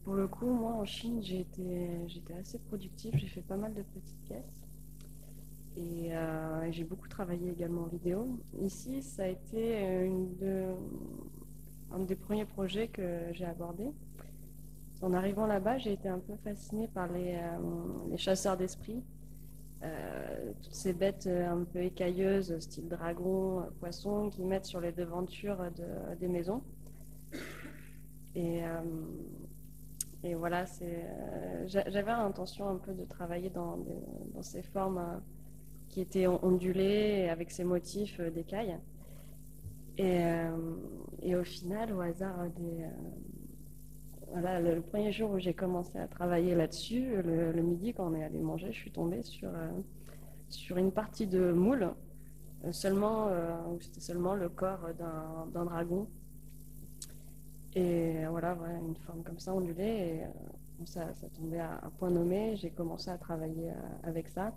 pour le coup, moi, en Chine, j'étais assez productive. J'ai fait pas mal de petites pièces. Et j'ai beaucoup travaillé également en vidéo. Ici, ça a été un des premiers projets que j'ai abordé. En arrivant là-bas, j'ai été un peu fascinée par les chasseurs d'esprits. Toutes ces bêtes un peu écailleuses, style dragon, poisson, qui mettent sur les devantures des maisons. Et voilà, j'avais l'intention un peu de travailler dans ces formes qui étaient ondulées avec ces motifs d'écailles. Et au final, au hasard voilà, le premier jour où j'ai commencé à travailler là-dessus, le midi, quand on est allé manger, je suis tombée sur une partie de moule, où c'était seulement le corps d'un dragon. Et voilà, une forme comme ça, ondulée. Et ça tombait à point nommé. J'ai commencé à travailler avec ça,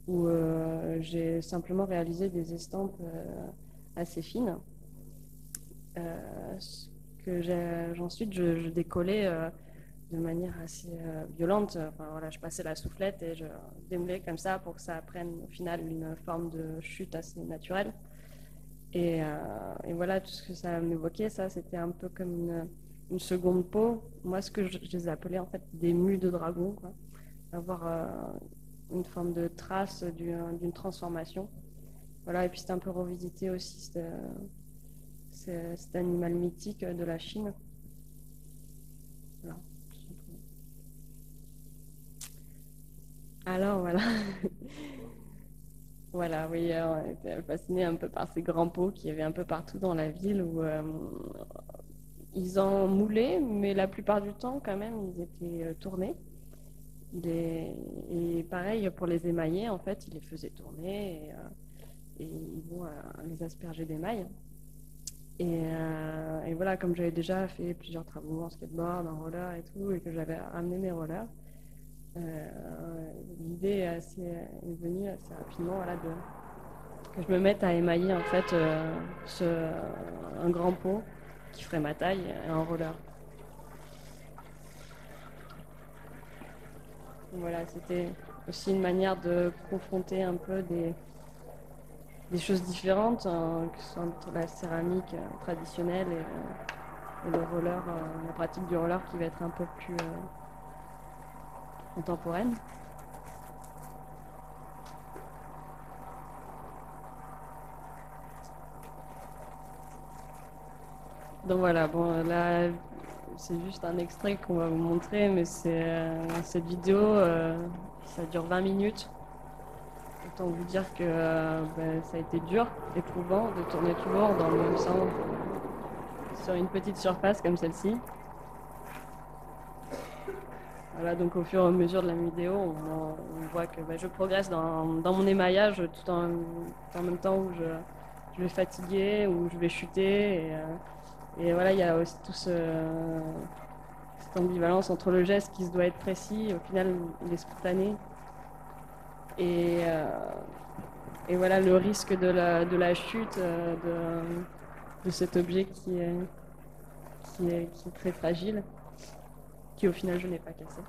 où j'ai simplement réalisé des estampes assez fines. Ensuite, je décollais de manière assez violente. Enfin, voilà, je passais la soufflette et je démoulais comme ça pour que ça prenne au final une forme de chute assez naturelle. Et voilà, tout ce que ça m'évoquait, ça, c'était un peu comme une seconde peau. Moi, ce que je les appelais en fait des mues de dragon, quoi. Avoir une forme de trace d'une transformation. Voilà, et puis c'est un peu revisiter aussi cet animal mythique de la Chine. Voilà. Alors voilà. Voilà, oui, on était fasciné un peu par ces grands pots qu'il y avait un peu partout dans la ville où ils en moulaient, mais la plupart du temps, quand même, ils étaient tournés. Et pareil, pour les émailler, en fait, ils les faisaient tourner et ils vont les asperger d'émail. Et voilà, comme j'avais déjà fait plusieurs travaux en skateboard, en roller et tout, et que j'avais ramené mes rollers, l'idée est venue assez rapidement, voilà, que je me mette à émailler en fait un grand pot qui ferait ma taille et un roller. Voilà, c'était aussi une manière de confronter un peu des choses différentes, que ce soit entre la céramique traditionnelle et le roller, la pratique du roller qui va être un peu plus contemporaine. Donc voilà, bon là c'est juste un extrait qu'on va vous montrer, mais cette vidéo, ça dure 20 minutes. Autant vous dire que ça a été dur, éprouvant de tourner toujours dans le même sens sur une petite surface comme celle-ci. Voilà, donc au fur et à mesure de la vidéo, on voit que je progresse dans mon émaillage tout en même temps où je vais fatiguer, où je vais chuter. Et voilà, il y a aussi tout cette ambivalence entre le geste qui se doit être précis, au final il est spontané. Et voilà le risque de la chute de cet objet qui est très fragile, qui au final je n'ai pas cassé.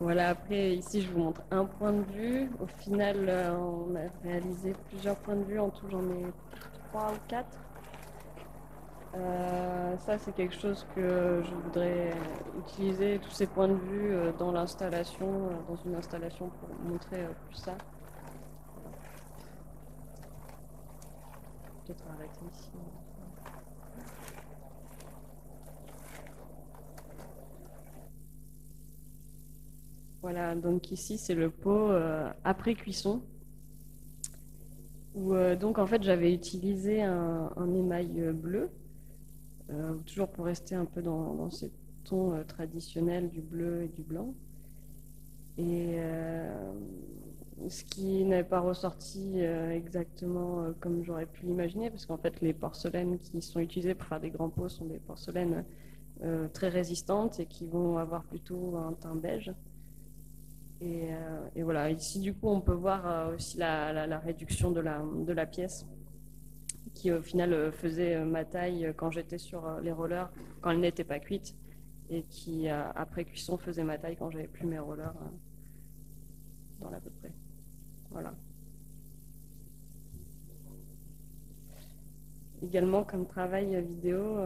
Voilà, après ici je vous montre un point de vue. Au final, on a réalisé plusieurs points de vue. En tout, j'en ai 3 ou 4. Ça, c'est quelque chose que je voudrais utiliser, tous ces points de vue, dans l'installation, dans une installation pour montrer plus ça. Voilà. Peut-être arrêter ici. Voilà, donc ici c'est le pot après cuisson, où donc en fait j'avais utilisé un émail bleu, toujours pour rester un peu dans ces tons traditionnels du bleu et du blanc. Et ce qui n'est pas ressorti exactement comme j'aurais pu l'imaginer, parce qu'en fait les porcelaines qui sont utilisées pour faire des grands pots sont des porcelaines très résistantes et qui vont avoir plutôt un teint beige. Et voilà, ici du coup on peut voir aussi la réduction de la pièce qui au final faisait ma taille quand j'étais sur les rollers, quand elle n'était pas cuite, et qui après cuisson faisait ma taille quand j'avais plus mes rollers dans l'à peu près. Voilà. Également comme travail vidéo,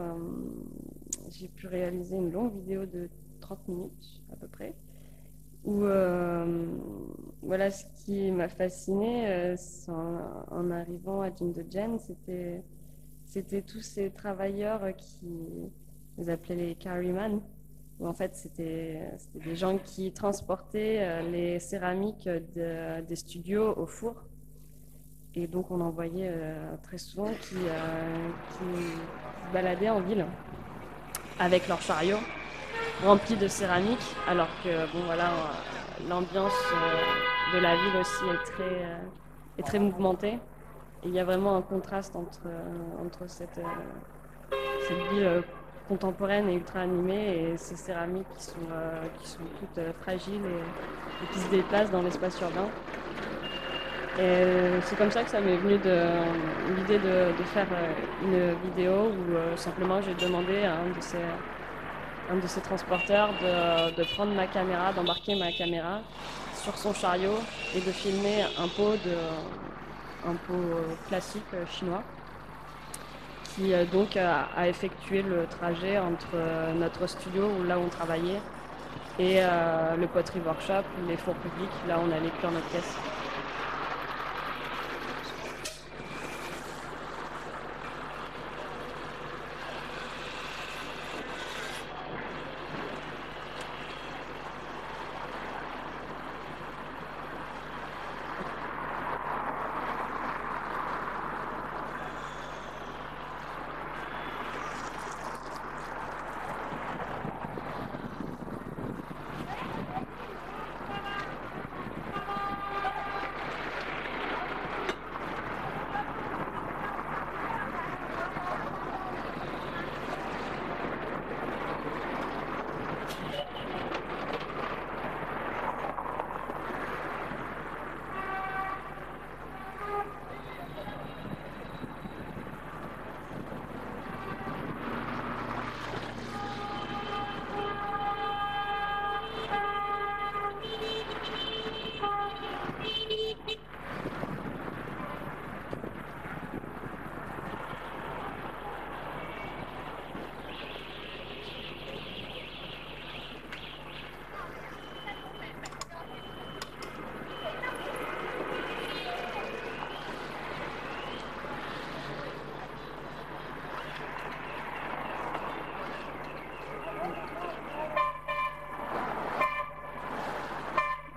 j'ai pu réaliser une longue vidéo de 30 minutes à peu près, où voilà, ce qui m'a fasciné en arrivant à Jindogen, c'était tous ces travailleurs qui les appelaient les carryman, où en fait c'était des gens qui transportaient les céramiques des studios au four. Et donc on en voyait très souvent qui se baladaient en ville avec leur chariot rempli de céramique, alors que bon voilà, l'ambiance de la ville aussi est très mouvementée. Et il y a vraiment un contraste entre cette ville contemporaine et ultra animée et ces céramiques qui sont toutes fragiles et qui se déplacent dans l'espace urbain. Et c'est comme ça que ça m'est venu l'idée de faire une vidéo où simplement j'ai demandé à un de ces transporteurs de prendre ma caméra, d'embarquer ma caméra sur son chariot et de filmer un pot classique chinois qui donc a effectué le trajet entre notre studio où là on travaillait et le pottery workshop, les fours publics, là on allait cuire notre caisse.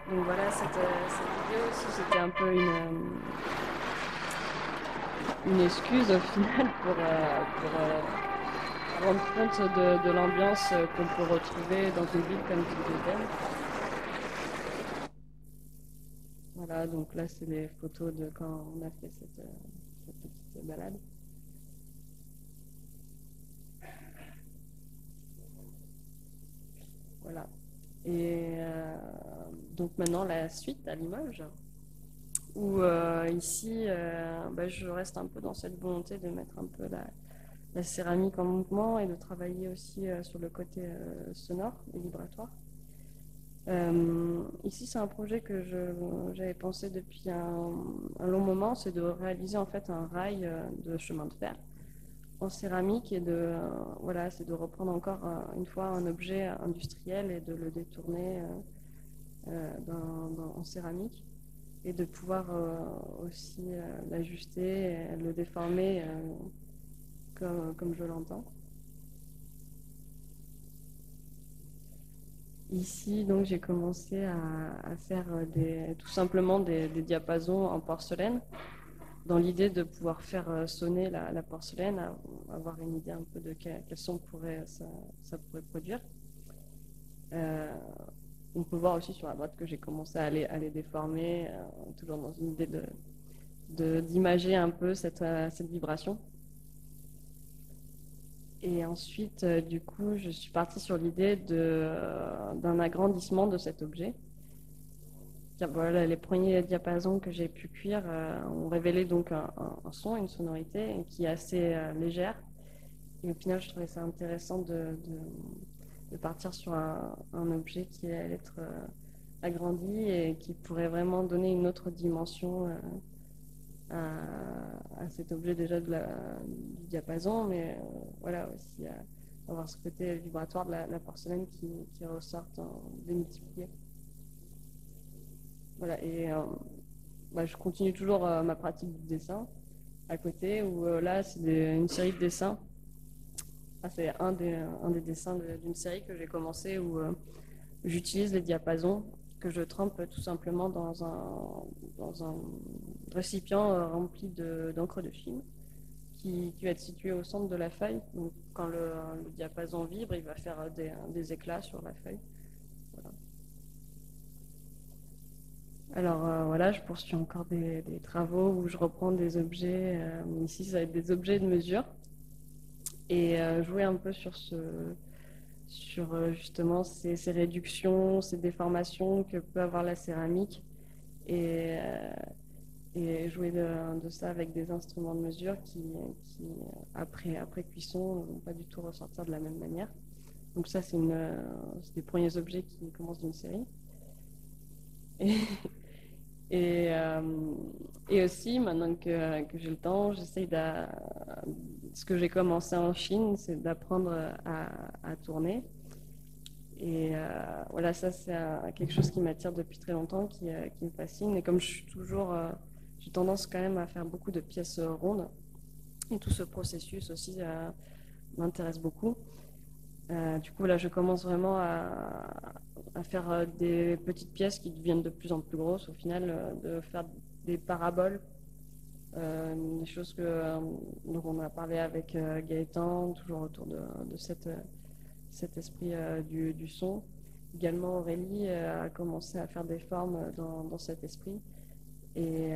Donc voilà, cette vidéo aussi, c'était un peu une excuse au final pour rendre compte de l'ambiance qu'on peut retrouver dans une ville comme Tilburg. Voilà, donc là c'est les photos de quand on a fait cette petite balade. Voilà. Et donc maintenant la suite à Limoges, où ici je reste un peu dans cette volonté de mettre un peu la céramique en mouvement et de travailler aussi sur le côté sonore et vibratoire. Ici c'est un projet que j'avais pensé depuis un long moment, c'est de réaliser en fait un rail de chemin de fer en céramique et c'est de reprendre encore une fois un objet industriel et de le détourner en céramique et de pouvoir aussi l'ajuster, le déformer comme je l'entends. Ici, donc, j'ai commencé à faire tout simplement des diapasons en porcelaine, dans l'idée de pouvoir faire sonner la porcelaine, avoir une idée un peu de quel son ça pourrait produire. On peut voir aussi sur la droite que j'ai commencé à les déformer, toujours dans une idée d'imager un peu cette vibration. Et ensuite, du coup, je suis partie sur l'idée d'un agrandissement de cet objet. Voilà, les premiers diapasons que j'ai pu cuire ont révélé donc un son, une sonorité qui est assez légère. Et au final, je trouvais ça intéressant de partir sur un objet qui allait être agrandi et qui pourrait vraiment donner une autre dimension à cet objet déjà du diapason, mais voilà aussi avoir ce côté vibratoire de la porcelaine qui ressort démultiplié. Voilà, et je continue toujours ma pratique du dessin à côté, où là c'est une série de dessins c'est un des dessins d'une série que j'ai commencé où j'utilise les diapasons que je trempe tout simplement dans un récipient rempli d'encre de Chine qui va être situé au centre de la feuille. Donc, quand le diapason vibre, il va faire des éclats sur la feuille. Voilà. Alors voilà, je poursuis encore des travaux où je reprends des objets. Ici, ça va être des objets de mesure. Et jouer un peu sur justement ces réductions, ces déformations que peut avoir la céramique. Et jouer de ça avec des instruments de mesure qui après cuisson, ne vont pas du tout ressortir de la même manière. Donc ça, c'est des premiers objets qui commencent d'une série. Et aussi, maintenant que j'ai le temps, j'essaye ce que j'ai commencé en Chine, c'est d'apprendre à tourner. Et voilà, ça c'est quelque chose qui m'attire depuis très longtemps, qui me fascine. Et comme je suis toujours, j'ai tendance quand même à faire beaucoup de pièces rondes. Et tout ce processus aussi m'intéresse beaucoup. Du coup, là, je commence vraiment à faire des petites pièces qui deviennent de plus en plus grosses. Au final, de faire des paraboles, des choses dont on a parlé avec Gaëtan, toujours autour de cet esprit du son. Également, Aurélie a commencé à faire des formes dans cet esprit. Et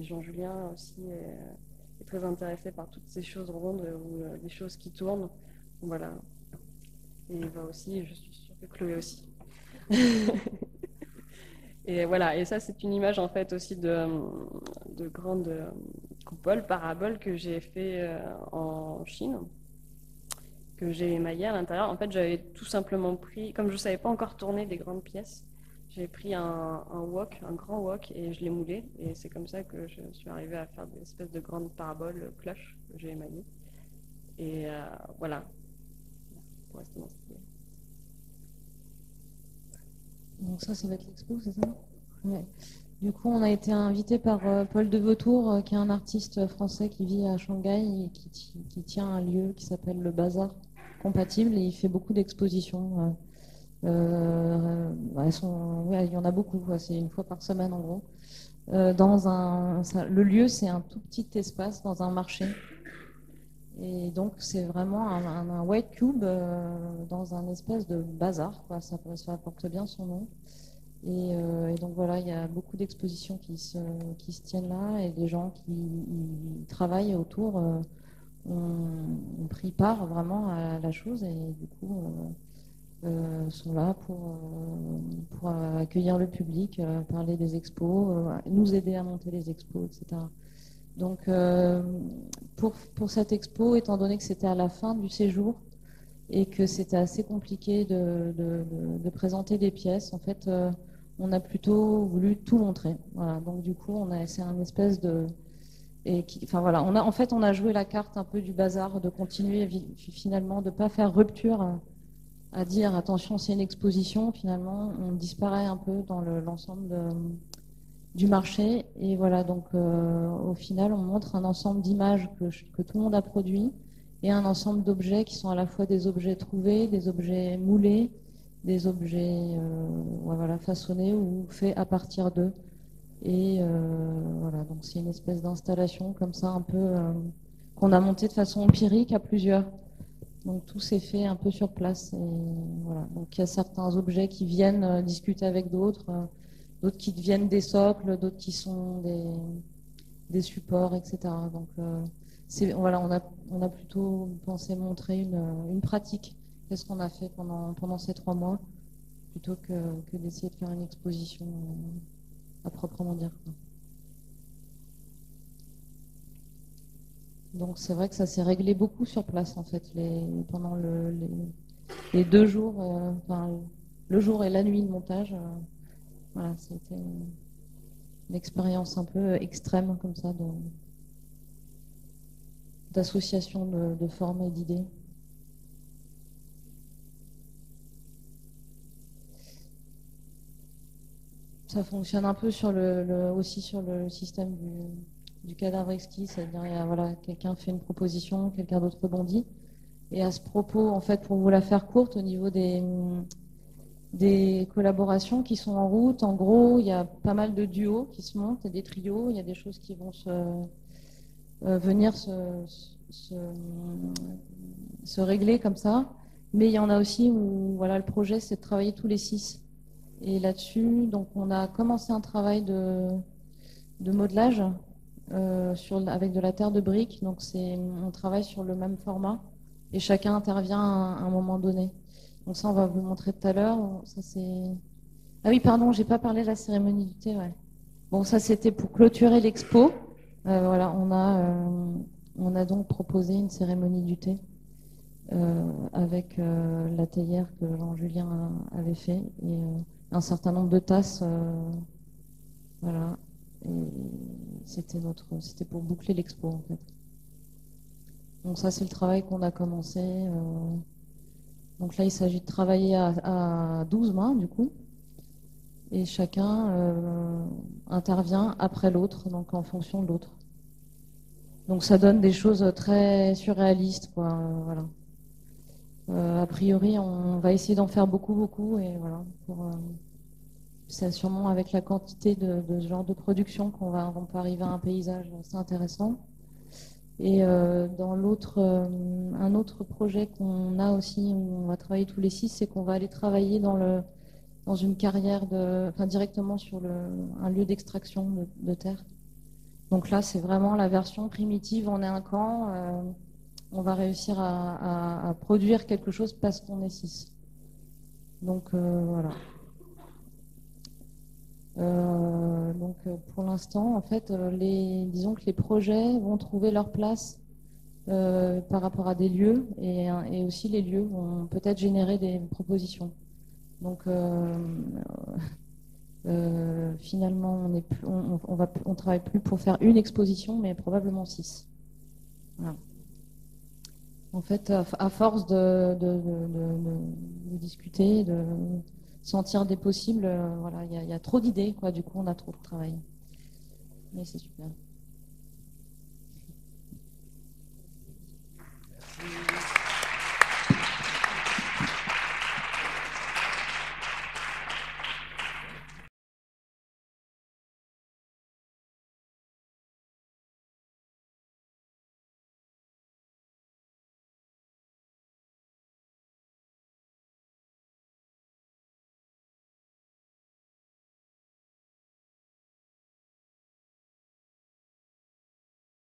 Jean-Julien aussi est très intéressé par toutes ces choses rondes ou des choses qui tournent. Voilà. Et Eva aussi, je suis sûre que Chloé aussi. Et voilà, et ça c'est une image en fait aussi de grande coupole, parabole que j'ai fait en Chine, que j'ai émaillé à l'intérieur. En fait, j'avais tout simplement pris, comme je ne savais pas encore tourner des grandes pièces, j'ai pris un grand wok, et je l'ai moulé. Et c'est comme ça que je suis arrivée à faire des espèces de grandes paraboles cloches que j'ai émaillées. Et voilà. Pour rester dans cette idée. Donc ça va être l'expo, c'est ça? Ouais. Du coup, on a été invité par Paul de Vautour, qui est un artiste français qui vit à Shanghai et qui tient un lieu qui s'appelle le Bazar Compatible, et il fait beaucoup d'expositions. Il y en a beaucoup, c'est une fois par semaine en gros. Le lieu, c'est un tout petit espace dans un marché. Et donc, c'est vraiment un white cube dans un espèce de bazar, quoi. Ça porte bien son nom. Et donc, voilà, il y a beaucoup d'expositions qui se tiennent là, et les gens qui y travaillent autour ont pris part vraiment à la chose, et du coup, sont là pour accueillir le public, parler des expos, nous aider à monter les expos, etc. Donc, pour cette expo, étant donné que c'était à la fin du séjour et que c'était assez compliqué de présenter des pièces, en fait, on a plutôt voulu tout montrer. Voilà. Donc, du coup, c'est un espèce de... Enfin, voilà, on a joué la carte un peu du bazar, de continuer finalement, de ne pas faire rupture à dire attention, c'est une exposition. Finalement, on disparaît un peu dans l'ensemble du marché, et voilà, donc au final on montre un ensemble d'images que tout le monde a produit, et un ensemble d'objets qui sont à la fois des objets trouvés, des objets moulés, des objets voilà, façonnés ou faits à partir d'eux, et voilà, donc c'est une espèce d'installation comme ça un peu qu'on a monté de façon empirique à plusieurs. Donc tout s'est fait un peu sur place, et voilà. Donc il y a certains objets qui viennent discuter avec d'autres, d'autres qui deviennent des socles, d'autres qui sont des supports, etc. Donc voilà, on a plutôt pensé montrer une pratique. Qu'est-ce qu'on a fait pendant ces 3 mois, plutôt que d'essayer de faire une exposition à proprement dire. Donc c'est vrai que ça s'est réglé beaucoup sur place en fait, pendant les 2 jours, le jour et la nuit de montage. Voilà, c'était une expérience un peu extrême comme ça, d'association de formes et d'idées. Ça fonctionne un peu aussi sur le système du cadavre exquis, c'est-à-dire voilà, quelqu'un fait une proposition, quelqu'un d'autre rebondit, Et à ce propos, en fait, pour vous la faire courte, au niveau des collaborations qui sont en route, en gros, il y a pas mal de duos qui se montent et des trios. Il y a des choses qui vont venir se régler comme ça. Mais il y en a aussi où voilà, le projet, c'est de travailler tous les 6. Et là-dessus, donc on a commencé un travail de modelage avec de la terre de briques. Donc on travaille sur le même format et chacun intervient à un moment donné. Donc ça, on va vous le montrer tout à l'heure. Ça, ah oui, pardon, j'ai pas parlé de la cérémonie du thé. Ouais. Bon, ça c'était pour clôturer l'expo. Voilà, on a donc proposé une cérémonie du thé avec la théière que Jean-Julien avait fait et un certain nombre de tasses. Voilà. Et c'était pour boucler l'expo en fait. Donc ça, c'est le travail qu'on a commencé. Donc là, il s'agit de travailler à 12 mains, du coup. Et chacun intervient après l'autre, donc en fonction de l'autre. Donc ça donne des choses très surréalistes, quoi. Voilà. A priori, on va essayer d'en faire beaucoup, beaucoup. Et voilà. C'est sûrement avec la quantité de ce genre de production qu'on peut arriver à un paysage assez intéressant. Et dans un autre projet qu'on a aussi, où on va travailler tous les 6, c'est qu'on va aller travailler dans une carrière, directement sur un lieu d'extraction de terre. Donc là, c'est vraiment la version primitive. On est un camp, on va réussir à produire quelque chose parce qu'on est 6. Donc voilà. Donc pour l'instant, en fait, disons que les projets vont trouver leur place par rapport à des lieux et aussi les lieux vont peut-être générer des propositions. Donc finalement, on travaille plus pour faire une exposition, mais probablement 6. Voilà. En fait, à force de discuter, de sentir des possibles, voilà, il y a trop d'idées, quoi. Du coup, on a trop de travail. Mais c'est super.